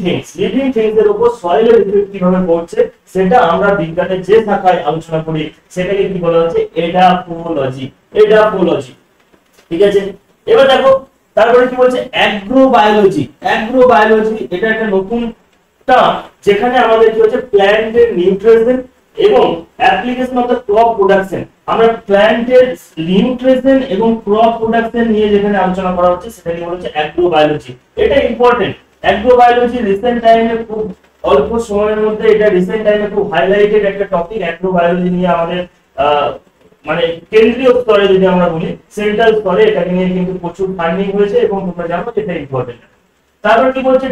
things এর উপর সয়েলের ইফেক্ট কিভাবে পড়ছে সেটা আমরা বিজ্ঞানের যে শাখায় আলোচনা করি সেটাকে কি বলা হচ্ছে এডাফোলজি। ঠিক আছে, এবার দেখো তারপরে কি বলছে অ্যাগ্রোবায়োলজি এটা একটা নতুন টার্ম যেখানে আমাদের কি হচ্ছে প্ল্যান্টের নিউট্রিশন এবং application of the crop production. আমরা প্ল্যান্টের নিউট্রিশন এবং ক্রপ প্রোডাকশন নিয়ে যেখানে আলোচনা করা হচ্ছে সেটাকে বলা হচ্ছে অ্যাগ্রোবায়োলজি। এটা ইম্পর্টেন্ট। অ্যাগ্রোবায়োলজি রিসেন্ট টাইমে খুব অল্প সময়ের মধ্যে খুব হাইলাইটেড একটা টপিক। অ্যাগ্রোবায়োলজি নিয়ে আমাদের মানে কেন্দ্রীয় স্তরে যদি আমরা বলি, সেন্ট্রাল স্তরে এটাকে নিয়ে কিন্তু প্রচুর ফান্ডিং হয়েছে এবং তোমরা জানো যে এটা ইম্পর্টেন্ট। তারপর কি বলছে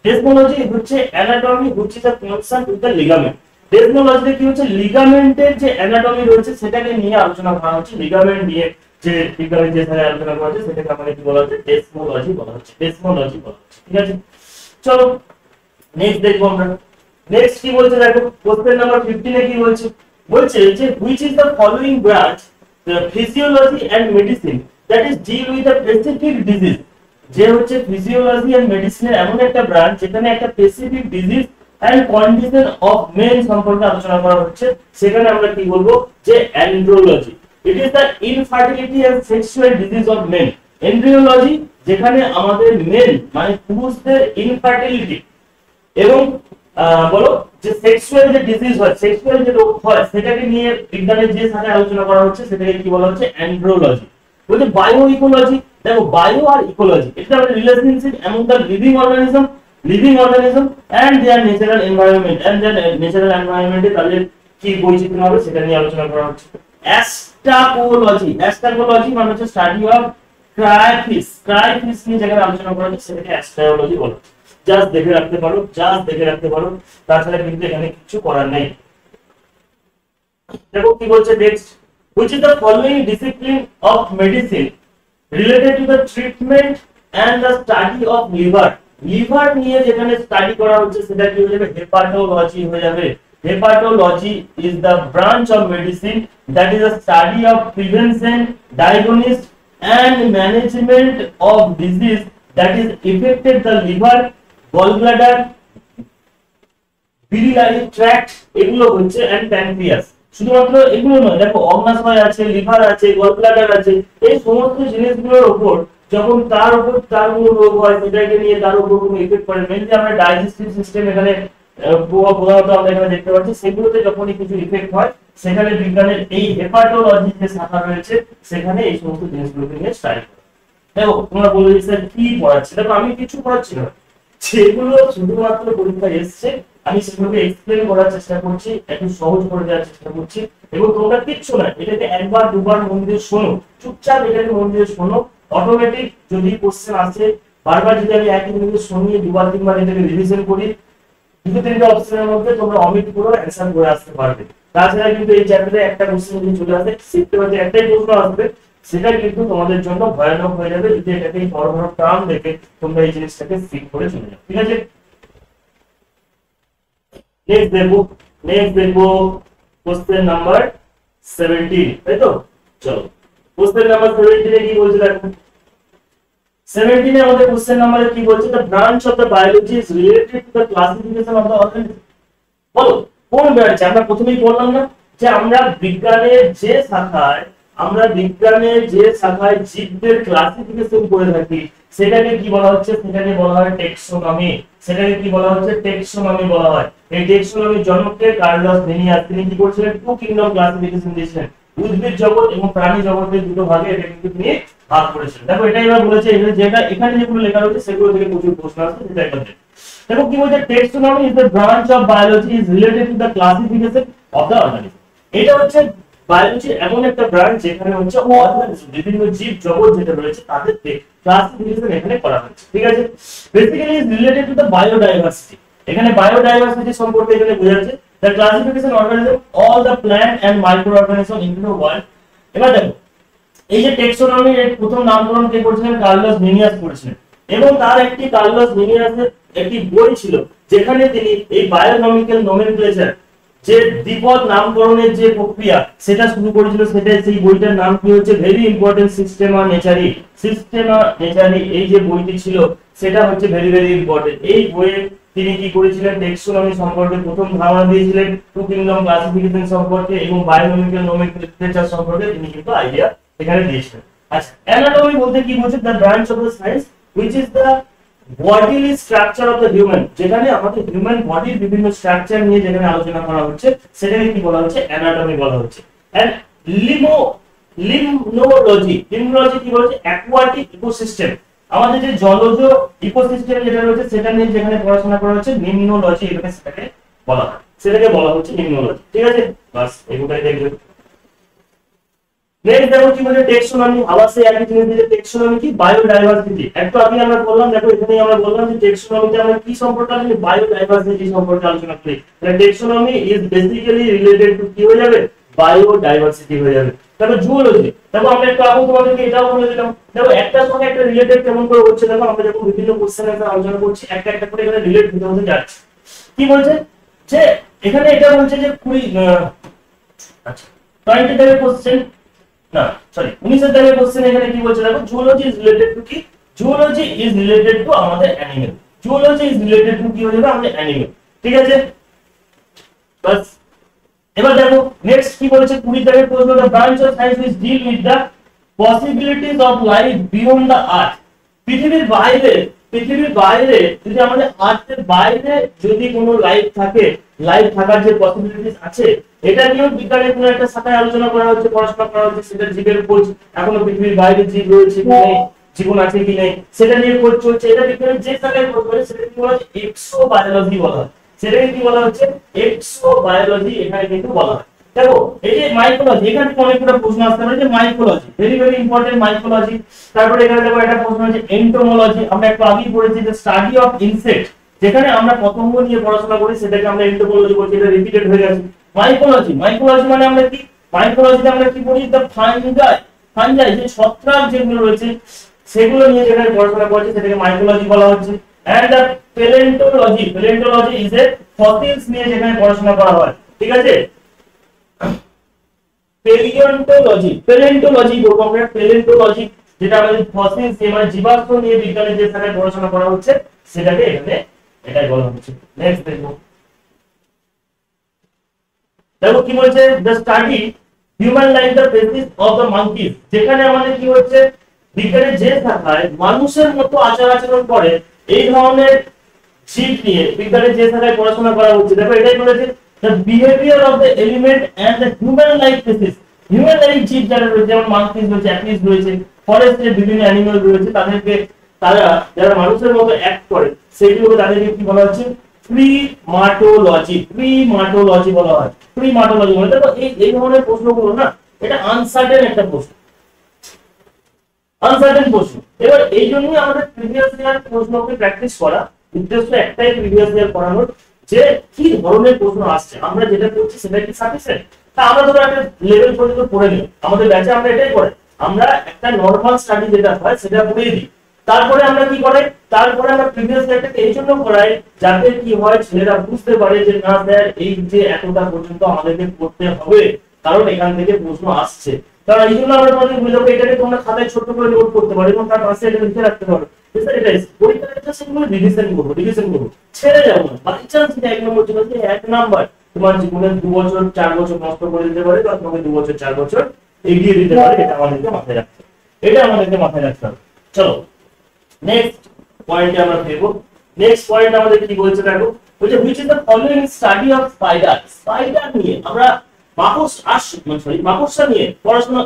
ডেসমোলজি হচ্ছে anatomy which is a concern with the ligament. ডেসমোলজিতে কি হচ্ছে লিগামেন্টের যে অ্যানাটমি রয়েছে সেটাকে নিয়ে আলোচনা করা হচ্ছে। লিগামেন্ট নিয়ে যে বিজ্ঞানের যে ধারে আলোচনা করা হচ্ছে সেটাকে আমাদের কি বলা হচ্ছে ডেসমোলজি বলা হচ্ছে। ঠিক আছে, চলো নেক্সট দেখবো আমরা। নেক্সট কি বলছে দেখো কোশ্চেন নাম্বার 15 এ কি বলছে যে which is the following branch the physiology and medicine that is deal with a specific disease। যে হচ্ছে ফিজিওলজি এন্ড মেডিসিনের এমন একটা ব্রাঞ্চ যেখানে একটা specific disease and condition of men সম্পর্কে আলোচনা করা হচ্ছে, সেখানে আমরা কি বলবো যে andrology. It is the infertility and sexual disease of men. Andrology যেখানে আমাদের মেন মানে পুরুষদের ইনফার্টিলিটি এবং বলো যে সেক্সুয়াল যে ডিজিজ হয়, সেক্সুয়াল যে রোগ হয় সেটাকে নিয়ে বিজ্ঞানের যে শাখায় আলোচনা করা হচ্ছে সেটাকে কি বলা হচ্ছে অ্যান্ড্রোলজি। বলতে বায়ো ইকোলজি, দেখো বায়ো আর ইকোলজি এটা একটা relationship among the living organism and their natural environment তাদের কি বৈচিত্র্য হবে সেটা নিয়ে আলোচনা করা হচ্ছে। অ্যাস্ট্রাপোলজি মানে হচ্ছে স্টাডি অফ ক্রাইফিশ নিয়ে যেখানে আলোচনা করা হচ্ছে সেটাকে অ্যাস্ট্রাপোলজি বলা হচ্ছে। জাস্ট দেখে রাখতে পারো, তাছাড়া কিন্তু এখানে কিছু করার নেই। দেখো কি বলছে next, which is the following discipline of medicine related to the treatment and the study of liver। Liver নিয়ে যেখানে স্টাডি করা হচ্ছে সেটা কি হয়ে যাবে হেপাটোলজি হয়ে যাবে। Hepatology is the branch of medicine that is a study of prevention, diagnosis and management of disease that is affected the liver, gallbladder, biliary tract এগুলো হচ্ছে and pancreas। শুধুমাত্র এগুলো নয়, দেখো অগ্নাশয় আছে, লিভার আছে, গলব্লাডার আছে, এই সমস্ত জিনিসগুলোর উপর যখন তার কোনো রোগ হয় সেটাকে নিয়ে তার উপর কোনো ইফেক্ট পড়ে, মেইনলি আমরা ডাইজেস্টিভ সিস্টেম এখানে প্রধানত আমরা এখানে দেখতে পাচ্ছি, সেগুলোতে যখনই কিছু ইফেক্ট হয় সেখানে বিজ্ঞানের এই হেপাটোলজি যে শাখা রয়েছে সেখানে এই সমস্ত জিনিসগুলোকে নিয়ে স্টাডি করে। দেখো তোমরা বলবে যে স্যার কি পড়াচ্ছি, দেখো আমি কিছু পড়াচ্ছি না, যেগুলো শুধুমাত্র পরীক্ষায় এসেছে আমি সেগুলোকে এক্সপ্লেন করার চেষ্টা করছি, একটু সহজ করে দেওয়ার চেষ্টা করছি এবং তোমরা কিচ্ছু না এটাকে একবার দুবার মন দিয়ে শোনো, চুপচাপ এটাকে মন দিয়ে শোনো। অটোমেটিক যদি কোশ্চেন আসে বারবার যদি আমি একই জিনিস শুনিয়ে দুবার তিনবার এটাকে রিভিশন করি, দুটো তিনটা অপশনের মধ্যে তোমরা অমিট করে অ্যানসার করে আসতে পারবে। তাছাড়া কিন্তু এই চ্যাপ্টারে একটা কোশ্চেন যদি চলে আসে শিখতে পারবে একটাই প্রশ্ন আসবে, সেটা কিন্তু তোমাদের জন্য ভয়ানক হয়ে যাবে যদি এটাকে বড় বড় টার্ম দেখে তোমরা এই জিনিসটাকে শিখ করে চলে যাও। ঠিক আছে, নেক্সট দেখবো কোশ্চেন নাম্বার 17, তাই তো? চলো কোশ্চেন নাম্বার 17 এ কি বলছে দেখো। 17 এ আমাদের কোশ্চেন নাম্বারে কি বলছে, the branch of the biology is related to the classification of the organism. বলো কোন ব্রাঞ্চ? আমরা প্রথমেই বললাম না যে আমরা বিজ্ঞানের যে শাখায় জীবদের ক্লাসিফিকেশন করে থাকি সেটাকে কি বলা হচ্ছে, সেটাকে বলা হয় টেক্সোনমি। টেক্সোনমি বলা হয়। এই টেক্সোনমির জনককে কার্লোস লিনিয়াস, তিনি কি করেছিলেন, টু কিংডম ক্লাসিফিকেশন দিয়েছিলেন। উদ্ভিদ জগৎ এবং প্রাণী জগতের দুটো ভাগে এটা কিন্তু তিনি ভাগ করেছেন। দেখো এটাই এবার বলেছে যেটা এখানে যেগুলো লেখা রয়েছে সেগুলো থেকে প্রচুর প্রশ্ন আসছে, সেটা একটা দেখো কি বলছে, টেক্সোনমি is the branch of biology is related to the classification of the organism. এটা হচ্ছে বায়োলজি এমন একটা ব্রাঞ্চ যেখানে হচ্ছে অর্গানিজম, বিভিন্ন জীব জগৎ যেটা রয়েছে তাদেরকে ক্লাসিফিকেশন এখানে করা হচ্ছে। ঠিক আছে, basically is related to the biodiversity. এখানে বায়োডাইভার্সিটি সম্পর্কে এখানে বোঝাচ্ছে the classification organism all the plant and micro organism in the world. এবার দেখো এই যে টেক্সোনমির এর প্রথম নামকরণ কে করেছিলেন, কার্লোস লিনিয়াস করেছিলেন, এবং তার একটি কার্লোস লিনিয়াসের একটি বই ছিল যেখানে তিনি এই বায়োনমিক্যাল নোমেনক্লেচার যে দ্বিপদ নামকরণের যে প্রক্রিয়া সেটা শুরু করেছিল। সেটা সেই বইটার নাম কি হচ্ছে, ভেরি ইম্পর্টেন্ট সিস্টেমা নেচারি। সিস্টেমা নেচারি এই যে বইটি ছিল সেটা হচ্ছে ভেরি ভেরি ইম্পর্টেন্ট। এই বইয়ে তিনি কি করেছিলেন, টেক্সোনমি সম্পর্কে প্রথম ধারণা দিয়েছিলেন, টু কিংডম ক্লাসিফিকেশন সম্পর্কে এবং বায়োনমিক্যাল নোমেনক্লেচার সম্পর্কে তিনি কিন্তু আইডিয়া এখানে দিয়েছিলেন। আচ্ছা, অ্যানাটমি বলতে কি বোঝায়, the branch of the science which is the bodily structure of the human, যেখানে আমাদের হিউম্যান বডির বিভিন্ন স্ট্রাকচার নিয়ে যেখানে আলোচনা করা হচ্ছে সেটাকে কি বলা হচ্ছে, অ্যানাটমি বলা হচ্ছে। এন্ড লিম্নোলজি, লিম্নোলজি কি বলছে, অ্যাকোয়াটিক ইকোসিস্টেম, আমাদের যে জলজ ইকোসিস্টেম যেটা রয়েছে সেটা নিয়ে যেখানে পড়াশোনা করা হচ্ছে লিম্নোলজি, এখানে সেটাকে বলা হয়, সেটাকে বলা হচ্ছে লিম্নোলজি। ঠিক আছে, বাস এগুলাই দেখবেন। নেক্সট দেখো কি বলে, টেক্সোনমি। আবার সেই একই জিনিস দিয়ে টেক্সোনমি কি, বায়োডাইভার্সিটি। একটু আগে আমরা বললাম, দেখো এখানে আমরা বললাম যে টেক্সোনমিতে আমরা কি সম্পর্কে আলোচনা, বায়োডাইভার্সিটি সম্পর্কে আলোচনা করি। তাহলে টেক্সোনমি ইজ বেসিক্যালি রিলেটেড টু কি হয়ে যাবে, বায়োডাইভার্সিটি হয়ে যাবে। তারপর জুওলজি, দেখো আমরা একটু আগে তোমাদেরকে এটাও বলে দিলাম, দেখো একটার সঙ্গে একটা রিলেটেড কেমন করে হচ্ছে। দেখো আমরা যখন বিভিন্ন কোশ্চেন আনসার আলোচনা করছি একটা একটা করে এখানে রিলেট হতে হতে যাচ্ছে। কি বলছে যে এখানে এটা বলছে যে 20 থেকে কোশ্চেন না সরি 19 থেকে কোশ্চেন এখানে কি বলছে, দেখো জুওলজি ইজ রিলেটেড টু কি, জুওলজি ইজ রিলেটেড টু আমাদের animal, zoology is related two কি হয়ে যাবে, আমাদের অ্যানিমেল। ঠিক আছে, বাস এবার দেখো নেক্সট কি বলছে 20 থেকে প্রশ্ন, the branch of science which deal with the possibilities of life beyond the earth. পৃথিবীর বাইরে, পৃথিবীর বাইরে যদি আমাদের আর্থের বাইরে যদি কোনো লাইফ থাকে, লাইফ থাকার যে পসিবিলিটিস আছে, এটা নিয়েও বিজ্ঞানের কোনো একটা শাখায় আলোচনা করা হচ্ছে, পড়াশোনা করা হচ্ছে। সেটা জীবের খোঁজ, এখনো পৃথিবীর বাইরে জীব রয়েছে কি নেই, জীবন আছে কি নেই সেটা নিয়ে খোঁজ চলছে। এটা বিজ্ঞানের যে শাখায় খোঁজ করে সেটা কি বলা হয়, এক্সোবায়োলজি বলা হয়। সেটাকে কি বলা হচ্ছে, এক্সোবায়োলজি এখানে কিন্তু বলা হয়। দেখো এই যে মাইকোলজি, এখানে থেকে অনেকগুলো প্রশ্ন আসতে পারে যে mycology very very important mycology. তারপরে এখানে দেখো একটা প্রশ্ন আছে এন্টোমোলজি, আমরা একটু আগেই পড়েছি যে স্টাডি অফ ইনসেক্ট, যেখানে আমরা পতঙ্গ নিয়ে পড়াশোনা করি সেটাকে আমরা এন্টোমোলজি বলছি, এটা রিপিটেড হয়ে গেছে। মাইকোলজি, মাইকোলজি মানে আমরা কি, মাইকোলজিতে আমরা কি পড়ি, দ্য ফাঙ্গাই, ফাঙ্গাই যে ছত্রাক যেগুলো রয়েছে সেগুলো নিয়ে যেখানে পড়াশোনা করছি সেটাকে মাইকোলজি বলা হচ্ছে। And the palaeontology, palaeontology is a fossils নিয়ে যেখানে পড়াশোনা করা হয়। ঠিক আছে, প্যালিওন্টোলজি, প্যালিওন্টোলজি বলবো আমরা, প্যালিওন্টোলজি যেটা আমাদের ফসিলস মানে জীবাশ্ম নিয়ে বিজ্ঞানের যে শাখায় পড়াশোনা করা হচ্ছে সেটাকে এখানে এটাই বলা হচ্ছে। নেক্সট দেখো, দেখো কি বলছে, the study human life the basis of the monkeys, যেখানে আমাদের কি হচ্ছে বিজ্ঞানের যে শাখায় মানুষের মতো আচার আচরণ করে এই ধরনের জীব নিয়ে বিজ্ঞানের যে শাখায় পড়াশোনা করা হচ্ছে। দেখো এটাই বলেছে the behavior of the element and the human life species, human life জীব যারা রয়েছে যেমন মাঙ্কিজ রয়েছে, অ্যাপিস রয়েছে, ফরেস্টের বিভিন্ন অ্যানিমাল রয়েছে, তাদেরকে তারা যারা মানুষের মতো অ্যাক্ট করে সেগুলোকে তাদেরকে কি বলা হচ্ছে, প্রিমাটোলজি, প্রিমাটোলজি বলা হয়। প্রিমাটোলজি মানে দেখো এই ধরনের প্রশ্নগুলো না এটা আনসার্টেন একটা প্রশ্ন, আনসার্টেন প্রশ্ন। এবার এই জন্যই আমাদের প্রিভিয়াস ইয়ার প্রশ্নকে প্র্যাকটিস করা, উদ্দেশ্য একটাই প্রিভিয়াস ইয়ার পড়ানোর, যে কি ধরনের প্রশ্ন আসছে, আমরা যেটা করছি সেটা কি সাফিসিয়েন্ট। তা আমরা ধরো একটা লেভেল পর্যন্ত পড়ে নিই, আমাদের ব্যাচে আমরা এটাই করে, আমরা একটা নরমাল স্টাডি যেটা হয় সেটা পড়িয়ে দিই। তারপরে আমরা কি করে, তারপরে আমরা প্রিভিয়াস ইয়ারটাকে এই জন্য করাই যাতে কি হয় ছেলেরা বুঝতে পারে যে না স্যার এই যে এতটা পর্যন্ত আমাদেরকে পড়তে হবে কারণ এখান থেকে প্রশ্ন আসছে। কারণ এই জন্য আমরা তোমাদের বুঝাবো, এটাকে তোমরা খাতায় ছোট করে নোট করতে পারো এবং তার পাশে এটা লিখে রাখতে পারো। ছেড়ে যাবো না, বাই চান্স এক নম্বর জন্য এক নাম্বার তোমার জীবনের 2 বছর 4 বছর নষ্ট করে দিতে পারে বা তোমাকে 2 বছর 4 বছর এগিয়ে দিতে পারে, এটা আমাদেরকে মাথায় রাখতে হবে, এটা আমাদেরকে মাথায় রাখতে হবে। চলো নেক্সট পয়েন্টে আমরা দেখবো। নেক্সট পয়েন্ট আমাদের কি বলছে দেখো, বলছে which is the following study of spider, spider নিয়ে আমরা মাকড়সা নিয়ে পড়াশোনা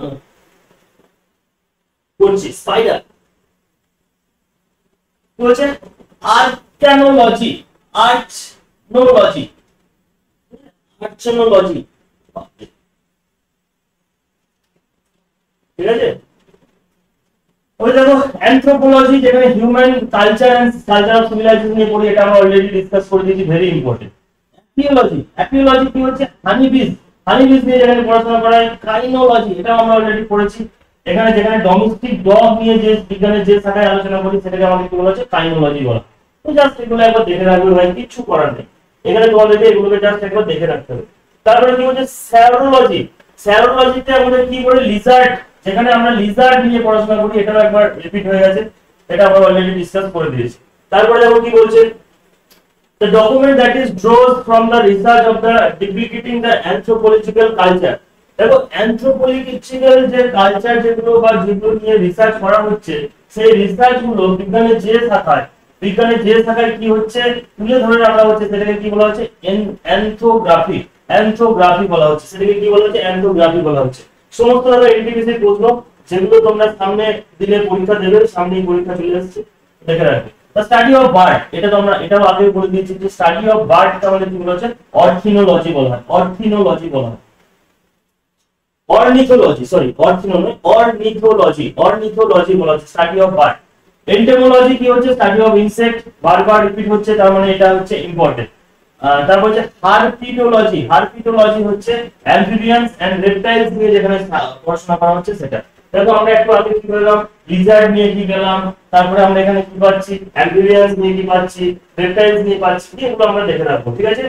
করছি। স্পাইডার বলছে আর্কানোলজি, আর্চনোলজি, আর্চনোলজি ঠিক আছে। ওই দেখো অ্যানথ্রোপোলজি, যেখানে human culture and culture of civilisation নিয়ে পড়ি, এটা আমরা অলরেডি ডিসকাস করে দিয়েছি, ভেরি ইম্পর্টেন্ট। অ্যাপিওলজি কি হচ্ছে? হানি বিজ নিয়ে যেখানে পড়াশোনা করা হয়। কাইনোলজি, এটা আমরা অলরেডি পড়েছি, এখানে যেখানে ডোমেস্টিক ডগ নিয়ে যে বিজ্ঞানের যে শাখায় আলোচনা করি সেটাকে আমাদের কি বলা হচ্ছে? কাইনোলজি বলা। তো জাস্ট এগুলো একবার দেখে রাখবে ভাই, কিছু করার নেই, এখানে তোমাদেরকে এগুলোকে জাস্ট একবার দেখে রাখতে হবে। তারপরে কি হচ্ছে? স্যারোলজি। স্যারোলজিতে আমাদের কি করে? লিজার্ড, যেখানে আমরা লিজার্ড নিয়ে পড়াশোনা করি, এটাও একবার রিপিট হয়ে গেছে, এটা আমরা অলরেডি ডিসকাস করে দিয়েছি। তারপরে দেখো কি বলছে, the document that is draws from the research of the depicting the anthropological culture। দেখো anthropological যে কালচার যেগুলো বা যেগুলো নিয়ে রিসার্চ করা হচ্ছে, সেই রিসার্চ গুলো বিজ্ঞানের যে শাখায় কি হচ্ছে তুলে ধরে রাখা হচ্ছে, সেটাকে কি বলা হচ্ছে? অ্যানথ্রোগ্রাফি। অ্যানথ্রোগ্রাফি বলা হচ্ছে, সেটাকে কি বলা হচ্ছে? অ্যানথ্রোগ্রাফি বলা হচ্ছে। সমস্ত ধরো এনটিপিসি প্রশ্ন যেগুলো তোমরা সামনে দিলে পরীক্ষা দেবে, সামনেই পরীক্ষা চলে আসছে, দেখে রাখবে। The study of bird, এটা তো আমরা এটাও আগে বলে দিয়েছি যে স্টাডি অফ বার্ড টা আমাদের কি বলা হচ্ছে? অর্থিনোলজি বলা হয়। অর্থিনোলজি বলা হয়। অর্নিথোলজি, সরি অর্থিনো নয়, অর্নিথোলজি বলা হচ্ছে স্টাডি অফ বার্ড। এন্টোমোলজি কি হচ্ছে? স্টাডি অফ ইনসেক্ট, বারবার রিপিট হচ্ছে, তার মানে এটা হচ্ছে ইম্পর্টেন্ট। তারপর হচ্ছে হারপিটোলজি। হারপিটোলজি হচ্ছে অ্যাম্ফিবিয়ানস এন্ড রেপটাইলস নিয়ে যেখানে পড়াশোনা করা হচ্ছে সেটা। দেখো আমরা একটু আগে কি বললাম? লিজার্ড নিয়ে কি গেলাম, তারপরে আমরা এখানে কি পাচ্ছি? অ্যাম্ফিবিয়ানস নিয়ে কি পাচ্ছি? রেপটাইলস নিয়ে পাচ্ছি, এগুলো আমরা দেখে রাখবো, ঠিক আছে।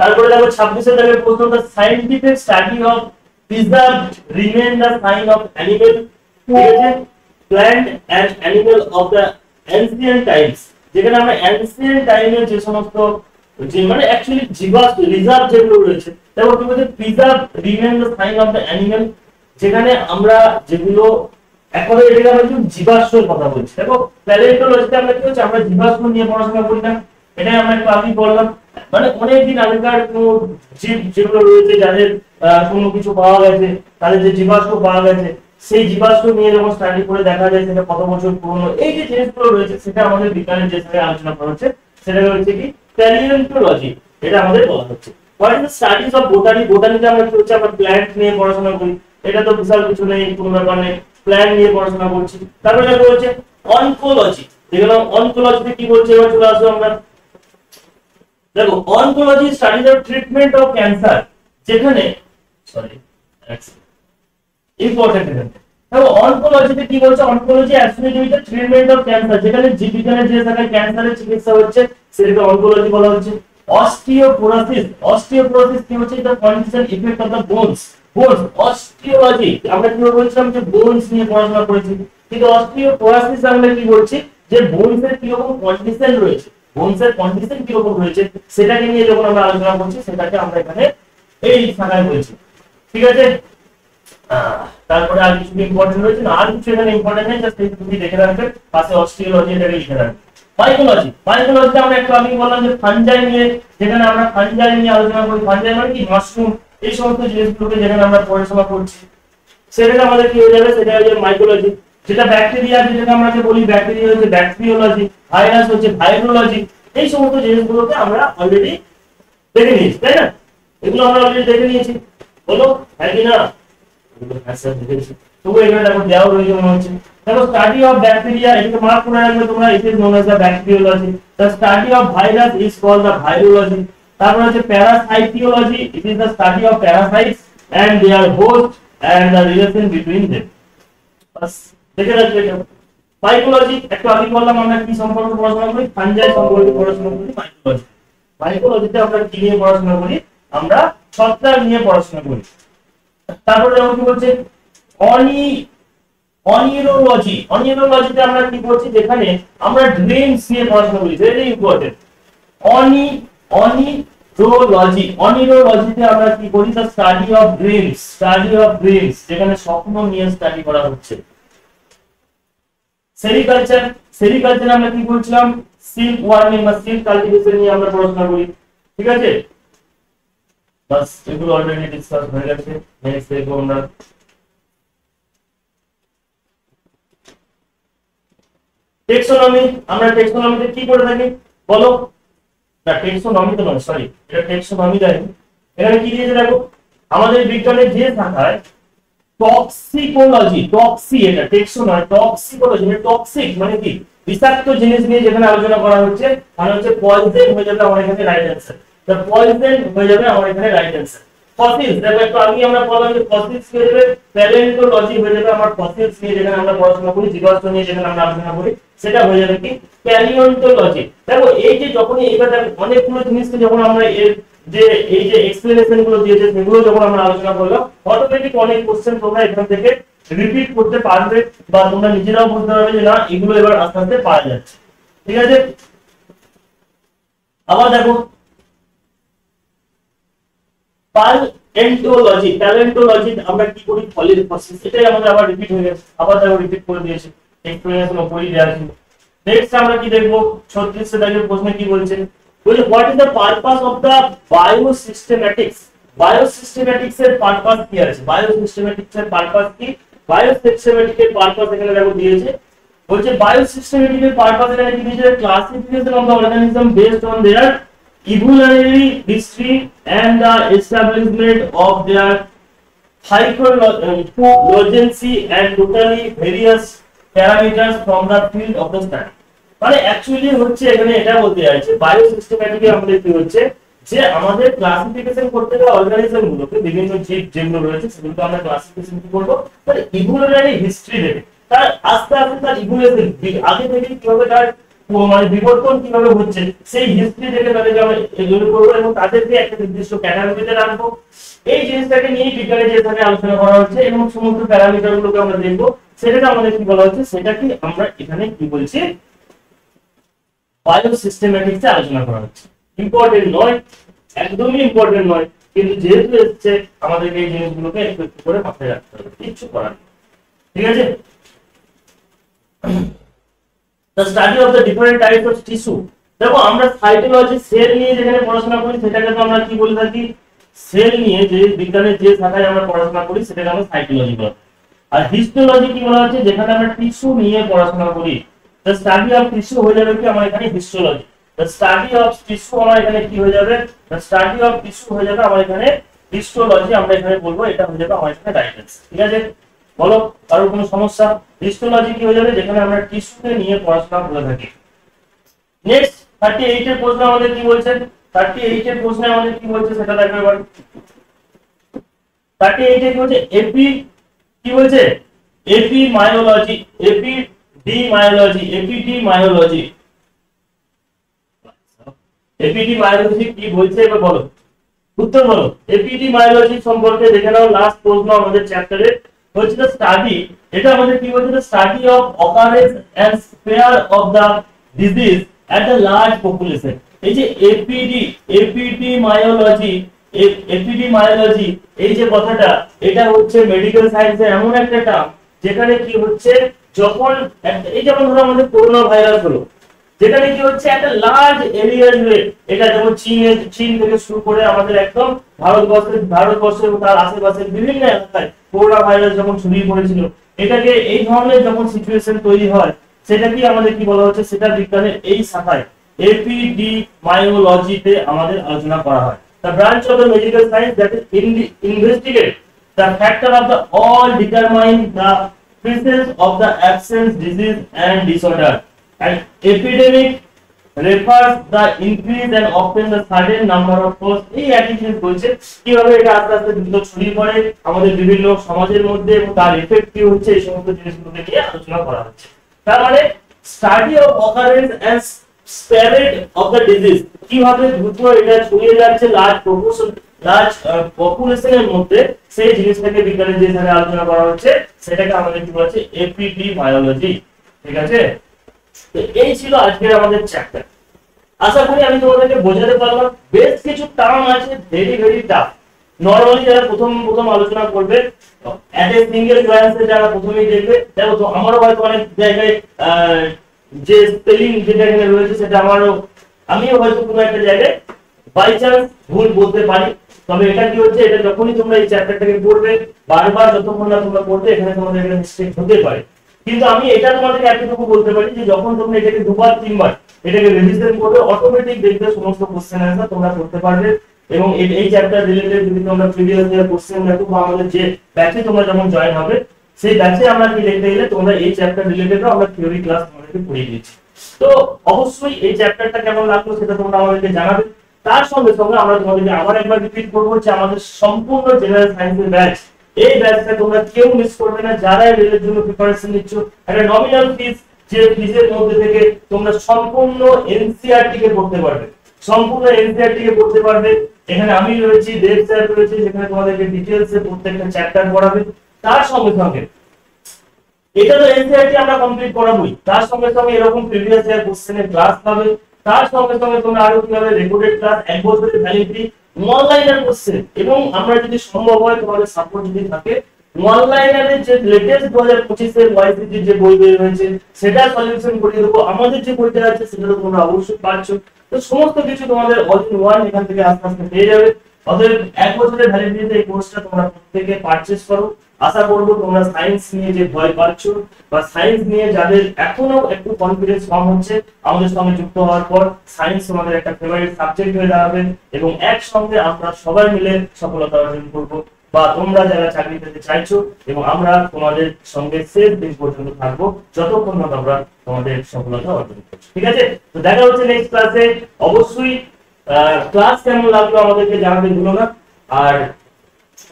তারপরে দেখো 26 এর দাগের প্রশ্ন, the scientific study of preserved remain the sign of animal, ঠিক আছে, plant and animal of the ancient times. যেখানে আমরা এনসিয়েন্ট টাইমের যে সমস্ত যে মানে অ্যাকচুয়ালি জীবাশ্ম রিজার্ভ যেগুলো রয়েছে, দেখো কি বলছে? Preserve remain the sign of the animal, যেখানে আমরা যেগুলো এখন এটাকে আমরা কিন্তু জীবাশ্মের কথা বলছি। দেখো প্যালিওন্টোলজিতে আমরা কি হচ্ছে? আমরা জীবাশ্ম নিয়ে পড়াশোনা করি না, এটাই আমরা একটু আগেই বললাম। মানে অনেকদিন আগেকার কোনো জীব যেগুলো রয়েছে, যাদের কোনো কিছু পাওয়া গেছে, তাদের যে জীবাশ্ম পাওয়া গেছে, সেই জীবাশ্ম নিয়ে যখন স্টাডি করে দেখা যায় সেটা কত বছর পুরনো, এই যে জিনিসগুলো রয়েছে, সেটা আমাদের বিজ্ঞানের যে সাথে আলোচনা করা হচ্ছে সেটা হচ্ছে কি? প্যালিওন্টোলজি, এটা আমাদের বলা হচ্ছে। What is the studies of botany? বোটানিতে আমরা কি হচ্ছে? আমরা প্ল্যান্ট নিয়ে পড়াশোনা করি, এটা তো বিশাল কিছু নেই, কোনো ব্যাপার নেই, প্ল্যান্ট নিয়ে পড়াশোনা করছি। তারপরে দেখো হচ্ছে অনকোলজি। দেখলাম অনকোলজিতে কি বলছে, এবার চলে আসবো আমরা। দেখো oncology study the treatment of cancer, যেখানে সরি ইম্পর্টেন্ট এখানে। দেখো অনকোলজিতে কি বলছে? Oncology associated with treatment of cancer, যেখানে জীববিজ্ঞানের যে শাখায় ক্যান্সারের চিকিৎসা হচ্ছে সেটাকে অনকোলজি বলা হচ্ছে। অস্টিওপোরোসিস, অস্টিওপোরোসিস কি হচ্ছে? The condition effect of the bones. Osteology আমরা কি বলছিলাম? যে বোনস নিয়ে পড়াশোনা করেছি, কিন্তু অস্টিওপোরোসিস আমরা কি বলছি? যে বোনসের কি রকম কন্ডিশন রয়েছে, বোনসের কন্ডিশন কি রকম রয়েছে সেটাকে নিয়ে যখন আমরা আলোচনা করছি, সেটাকে আমরা এখানে এই শাখায় বলছি, ঠিক আছে। তারপরে আর কিছু ইম্পর্টেন্ট রয়েছে না, আর কিছু এখানে ইম্পর্টেন্ট নেই, জাস্ট এইটুকু দেখে রাখবেন, পাশে অস্টিওলজি এটাকে লিখে রাখবেন। মাইকোলজিতে আমরা একটু আগে বললাম যে ফানজাই নিয়ে, যেখানে আমরা ফানজাই নিয়ে আলোচনা করি। ফানজাই মানে কি? মাশরুম, এই সমস্ত জিনিসগুলোকে যেখানে আমরা পড়াশোনা করছি, সেটা আমাদের কি হয়ে যাবে? সেটা হচ্ছে মাইকোলজি। যেটা ব্যাকটেরিয়া, যেটা আমরা যে বলি ব্যাকটেরিয়া হচ্ছে ব্যাকটেরিওলজি, ভাইরাস হচ্ছে ভাইরোলজি, এই সমস্ত জিনিসগুলোকে আমরা অলরেডি দেখে নিয়েছি, তাই না? এগুলো আমরা অলরেডি দেখে নিয়েছি, বলো হ্যাঁ কি না? তবু এখানে দেখো দেওয়া রয়েছে মনে হচ্ছে। দেখো স্টাডি অফ ব্যাকটেরিয়া, এটাকে মার্ক করে রাখবে তোমরা, it is known as the bacteriology. The study of virus is called the virology. তারপর হচ্ছে parasitology, it is the study of parasites and their host and the relation between them. বাস দেখে রাখবে এটা। মাইকোলজি একটু আগে বললাম আমরা কি সম্পর্কে পড়াশোনা করি? ফানজাই সম্পর্কে পড়াশোনা করি মাইকোলজি। মাইকোলজিতে আমরা কি নিয়ে পড়াশোনা করি? আমরা ছত্রাক নিয়ে পড়াশোনা করি। তারপরে যেমন কি বলছে অনিরোলজি। অনিরোলজিতে আমরা কি করছি? যেখানে আমরা ড্রিমস নিয়ে পড়াশোনা করি, ভেরি ইম্পর্টেন্ট। অনিরোলজিতে আমরা কি করি? দ্য স্টাডি অফ ড্রিমস, যেখানে স্বপ্ন নিয়ে স্টাডি করা হচ্ছে। সেরিকালচার আমরা কি করছিলাম? সিল্ক ওয়ার্মিং বা সিল্ক কাল্টিভেশন নিয়ে আমরা পড়াশোনা করি, ঠিক আছে। বাস এগুলো অলরেডি ডিসকাস হয়ে গেছে। নেক্সট দেখব আমরা টেক্সোনমি। আমরা টেক্সোনমিতে কি করে থাকি বলো? না টেক্সোনমি তো নয়, সরি, এটা টেক্সোনমি দেয়। এখানে কি দিয়েছে দেখো, আমাদের বিজ্ঞানের যে শাখায় টক্সিকোলজি, টক্সি, এটা টেক্সো নয়, টক্সিকোলজি মানে টক্সিক মানে কি বিষাক্ত জিনিস নিয়ে যেখানে আলোচনা করা হচ্ছে, মানে হচ্ছে পয়জন হয়ে যাবে আমার এখানে রাইট অ্যান্সার। দ্য পয়জন হয়ে যাবে আমার এখানে রাইট অ্যান্সার। ফসিলস, দেখো একটু আগে আমরা বললাম যে ফসিলস হয়ে যাবে, প্যালিওন্টোলজি হয়ে যাবে আমার ফসিলস নিয়ে যেখানে আমরা পড়াশোনা করি, জীবাশ্ম নিয়ে যেখানে আমরা আলোচনা করি, সেটা হয়ে যাবে কি প্যালিওন্টোলজি। দেখো এই যে যখনই এইবার অনেকগুলো জিনিসকে যখন আমরা এর যে এই যে এক্সপ্লেনেশন গুলো দিয়েছে সেগুলো যখন আমরা আলোচনা করলাম, অটোমেটিক অনেক কোশ্চেন তোমরা এখান থেকে রিপিট করতে পারবে বা তোমরা নিজেরাও বুঝতে পারবে যে না এগুলো এবার আস্তে আস্তে পাওয়া যাচ্ছে। ঠিক আছে, আবার দেখো প্যালিওন্টোলজি, প্যালিওন্টোলজি আমরা কি করি ফলিক ফসিলস, এটাই আমাদের আবার রিপিট হয়ে গেছে, আবার দেখো রিপিট করে দিয়েছে, এক্সপ্লেনেশন ওপরই দেওয়া আছে। নেক্সট আমরা কি দেখবো 36 দাগের প্রশ্নে কি বলছে, বলছে what is the purpose of the biosystematics. Biosystematics এর পারপাস কি আছে, বায়োসিস্টেমেটিক্স এর পারপাস কি, বায়োসিস্টেমেটিক এর পারপাস এখানে দেখো দিয়েছে। বলছে বায়োসিস্টেমেটিক এর পারপাস এখানে কি দিয়েছে, classification of the organism based on their evolutionary history and the establishment of their phylogenecy and totally various parameters from the field of the study। মানে অ্যাকচুয়ালি হচ্ছে এখানে এটা বলতে চাইছে বায়োসিস্টেমেটিকে আমাদের কি হচ্ছে যে আমাদের ক্লাসিফিকেশন করতে গেলে অর্গানিজম গুলোকে বিভিন্ন জীব যেগুলো রয়েছে সেগুলোকে আমরা ক্লাসিফিকেশন কি করব, তার ইভোলিউশনারি হিস্ট্রি দেবে, তার আস্তে আস্তে তার ইভোলিউশন আগে থেকে কিভাবে তার মানে বিবর্তন কিভাবে হচ্ছে সেই হিস্ট্রি দেখে তাদেরকে আমরা এগুলো করবো এবং তাদেরকে একটা নির্দিষ্ট ক্যাটাগরিতে রাখবো। এই জিনিসটাকে নিয়ে বিজ্ঞানের যে এখানে আলোচনা করা হচ্ছে এবং সমস্ত প্যারামিটার গুলোকে আমরা দেখবো, সেটাকে আমাদের কি বলা হচ্ছে, সেটা কি আমরা এখানে কি বলছি বায়োসিস্টেমেটিক্সে আলোচনা করা হচ্ছে। ইম্পর্টেন্ট নয়, একদমই ইম্পর্টেন্ট নয়, কিন্তু যেহেতু এসেছে আমাদেরকে এই জিনিসগুলোকে একটু একটু করে মাথায় রাখতে হবে, কিচ্ছু করার নেই। ঠিক আছে, the study of the different types of tissue। দেখো আমরা সাইটোলজি সেল নিয়ে যেখানে পড়াশোনা করি সেটাকে তো আমরা কি বলে থাকি, সেল নিয়ে যে বিজ্ঞানের যে শাখায় আমরা পড়াশোনা করি সেটাকে আমরা সাইটোলজি বলি। আর হিস্টোলজি কি বলা হচ্ছে, যেখানে আমরা টিস্যু নিয়ে পড়াশোনা করি, the study of tissue হয়ে যাবে কি আমার এখানে histology. the study of tissue আমার এখানে কি হয়ে যাবে, the study of tissue হয়ে যাবে আমার এখানে হিস্টোলজি, আমরা এখানে বলবো এটা হয়ে যাবে আমার এখানে রাইট অ্যান্সার। ঠিক আছে, বলো কারোর কোনো সমস্যা। হিস্টোলজি কি হয়ে যাবে, যেখানে আমরা টিস্যুকে নিয়ে পড়াশোনা করে থাকি। নেক্সট 38 এর প্রশ্ন আমাদের কি বলছে, 38 এর প্রশ্নে আমাদের কি বলছে সেটা দেখো এবার। 38 এ কি বলছে, এপি কি বলছে, এপিমায়োলজি, এপিডিমায়োলজি, এপিডিমায়োলজি, এপিডিমায়োলজি কি বলছে এবার বলো, উত্তর বলো। এপিডিমায়োলজি সম্পর্কে দেখে নাও, লাস্ট প্রশ্ন আমাদের চ্যাপ্টারে হচ্ছে the study, এটা আমাদের কি বলছে, the study of occurrence and spread of the disease at a large population। এই যে এপিডিমায়োলজি, এপিডিমায়োলজি এই যে কথাটা, এটা হচ্ছে মেডিকেল সায়েন্সের এমন একটা টার্ম যেখানে কি হচ্ছে যখন এই যেমন ধরো আমাদের করোনা ভাইরাস হলো, যেখানে কি হচ্ছে একটা লার্জ এরিয়া জুড়ে, এটা যেমন চীন থেকে শুরু করে আমাদের একদম ভারতবর্ষ এবং তার আশেপাশের বিভিন্ন এলাকায় করোনা ভাইরাস যখন ছড়িয়ে পড়েছিল, এটাকে এই ধরনের যখন সিচুয়েশন তৈরি হয় সেটা কি আমাদের কি বলা হচ্ছে, সেটা বিজ্ঞানের এই শাখায় এপিডেমিওলজিতে আমাদের আলোচনা করা হয়। The branch of the medical science that is investigate the factor of the all determine the presence of the absence disease and disorder, and epidemic refers the increase and often the sudden number of cause। এই attitude বলছে কিভাবে এটা আস্তে আস্তে দ্রুত ছড়িয়ে পড়ে আমাদের বিভিন্ন সমাজের মধ্যে এবং তার এফেক্ট কি হচ্ছে, এই সমস্ত জিনিসগুলোকে নিয়ে আলোচনা করা হচ্ছে। তার মানে study of occurrence and spread of the disease, কিভাবে দ্রুত এটা ছড়িয়ে যাচ্ছে লার্জ পপুলেশনের মধ্যে, সেই জিনিসটাকে বিজ্ঞানের যে এখানে আলোচনা করা হচ্ছে সেটাকে আমাদের কি বলা হচ্ছে এপিডেমিওলজি। ঠিক আছে, তো এই ছিল আজকের আমাদের চ্যাপ্টার। আশা করি আমি তোমাদেরকে বোঝাতে পারলাম। বেশ কিছু টার্ম আছে ভেরি ভেরি টাফ, নরমালি যারা প্রথম আলোচনা করবে এট এ সিঙ্গেল গ্ল্যান্সে যারা প্রথমেই দেখবে, দেখো তো আমারও হয়তো অনেক জায়গায় যে স্পেলিং যেটা এখানে রয়েছে সেটা আমিও হয়তো কোনো একটা জায়গায় বাই চান্স ভুল বলতে পারি, তবে এটা কি হচ্ছে, এটা যখনই তোমরা এই চ্যাপ্টারটাকে পড়বে বারবার যতক্ষণ না তোমরা পড়বে এখানে তোমাদের একটা মিস্টেক হতে পারে, কিন্তু আমি এটা তোমাদেরকে এতটুকু বলতে পারি যে যখন তোমরা এটাকে দুবার তিনবার এটাকে রিভিশন করবে অটোমেটিক দেখবে সমস্ত কোশ্চেন অ্যান্সার তোমরা করতে পারবে এবং এই চ্যাপ্টার রিলেটেড যদি তোমরা প্রিভিয়াস ইয়ার কোশ্চেন দেখো বা আমাদের যে ব্যাচে তোমরা যখন জয়েন হবে সেই ব্যাচে আমরা কি দেখতে গেলে তোমরা এই চ্যাপ্টার রিলেটেডও আমরা থিওরি ক্লাস তোমাদেরকে পড়িয়ে দিয়েছি। তো অবশ্যই এই চ্যাপ্টারটা কেমন লাগলো সেটা তোমরা আমাদেরকে জানাবে। তার সঙ্গে সঙ্গে আমরা তোমাদেরকে আবার একবার রিপিট করবো যে আমাদের সম্পূর্ণ জেনারেল সায়েন্সের ব্যাচ, এই ব্যাচটা তোমরা কেউ মিস করবে না যারা রেলের জন্য প্রিপারেশন নিচ্ছ। একটা নমিনাল ফিস, যে ফিজের মধ্যে থেকে তোমরা সম্পূর্ণ এনসিইআরটি কে পড়তে পারবে, সম্পূর্ণ এনসিইআরটি কে পড়তে পারবে। এখানে আমি রয়েছি, দেব স্যার রয়েছে, যেখানে তোমাদেরকে ডিটেইলসে প্রত্যেকটা চ্যাপ্টার পড়াবে। তার সঙ্গে সঙ্গে এটা তো এনসিইআরটি আমরা কমপ্লিট করাবোই, তার সঙ্গে সঙ্গে এরকম প্রিভিয়াস ইয়ার কোশ্চেনের ক্লাস পাবে। তার সঙ্গে সঙ্গে তোমরা আরো কি হবে, রেকর্ডেড ক্লাস, এক বছরের ভ্যালিডিটি, অনলাইনের কোশ্চেন, এবং আমরা যদি সম্ভব হয় তোমাদের সাপোর্ট যদি থাকে অনলাইনের যে লেটেস্ট 2025 এর ওয়াইসিটি যে বই বের হয়েছে সেটা সলিউশন করে দেবো। আমাদের যে বইটা আছে সেটা তো তোমরা অবশ্যই পাচ্ছ। তো সমস্ত কিছু তোমাদের অল ইন ওয়ান এখান থেকে আস্তে আস্তে পেয়ে যাবে। অতএব এক বছরের ভ্যালিডিটিতে এই কোর্সটা তোমরা প্রত্যেকে পারচেজ করো। আশা করব তোমরা সায়েন্স নিয়ে যে ভয় পাচ্ছ বা সায়েন্স নিয়ে যাদের এখনো একটু কনফিডেন্স কম হচ্ছে, আমাদের সঙ্গে যুক্ত হওয়ার পর সায়েন্স তোমাদের একটা ফেভারিট সাবজেক্ট হয়ে দাঁড়াবে এবং একসঙ্গে আমরা সবাই মিলে সফলতা অর্জন করব। বা তোমরা যারা চাকরি পেতে চাইছো এবং আমরা তোমাদের সঙ্গে শেষ দিন পর্যন্ত থাকবো যতক্ষণ না তোমরা তোমাদের সফলতা অর্জন করছো। ঠিক আছে, তো দেখা হচ্ছে নেক্সট ক্লাসে। অবশ্যই ক্লাস কেমন লাগলো আমাদেরকে জানাতে ভুলো না। আর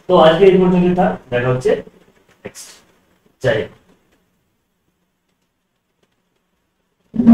তো আজকে এই পর্যন্ত থাক, দেখা হচ্ছে নেক্সট। জয় হিন্দ।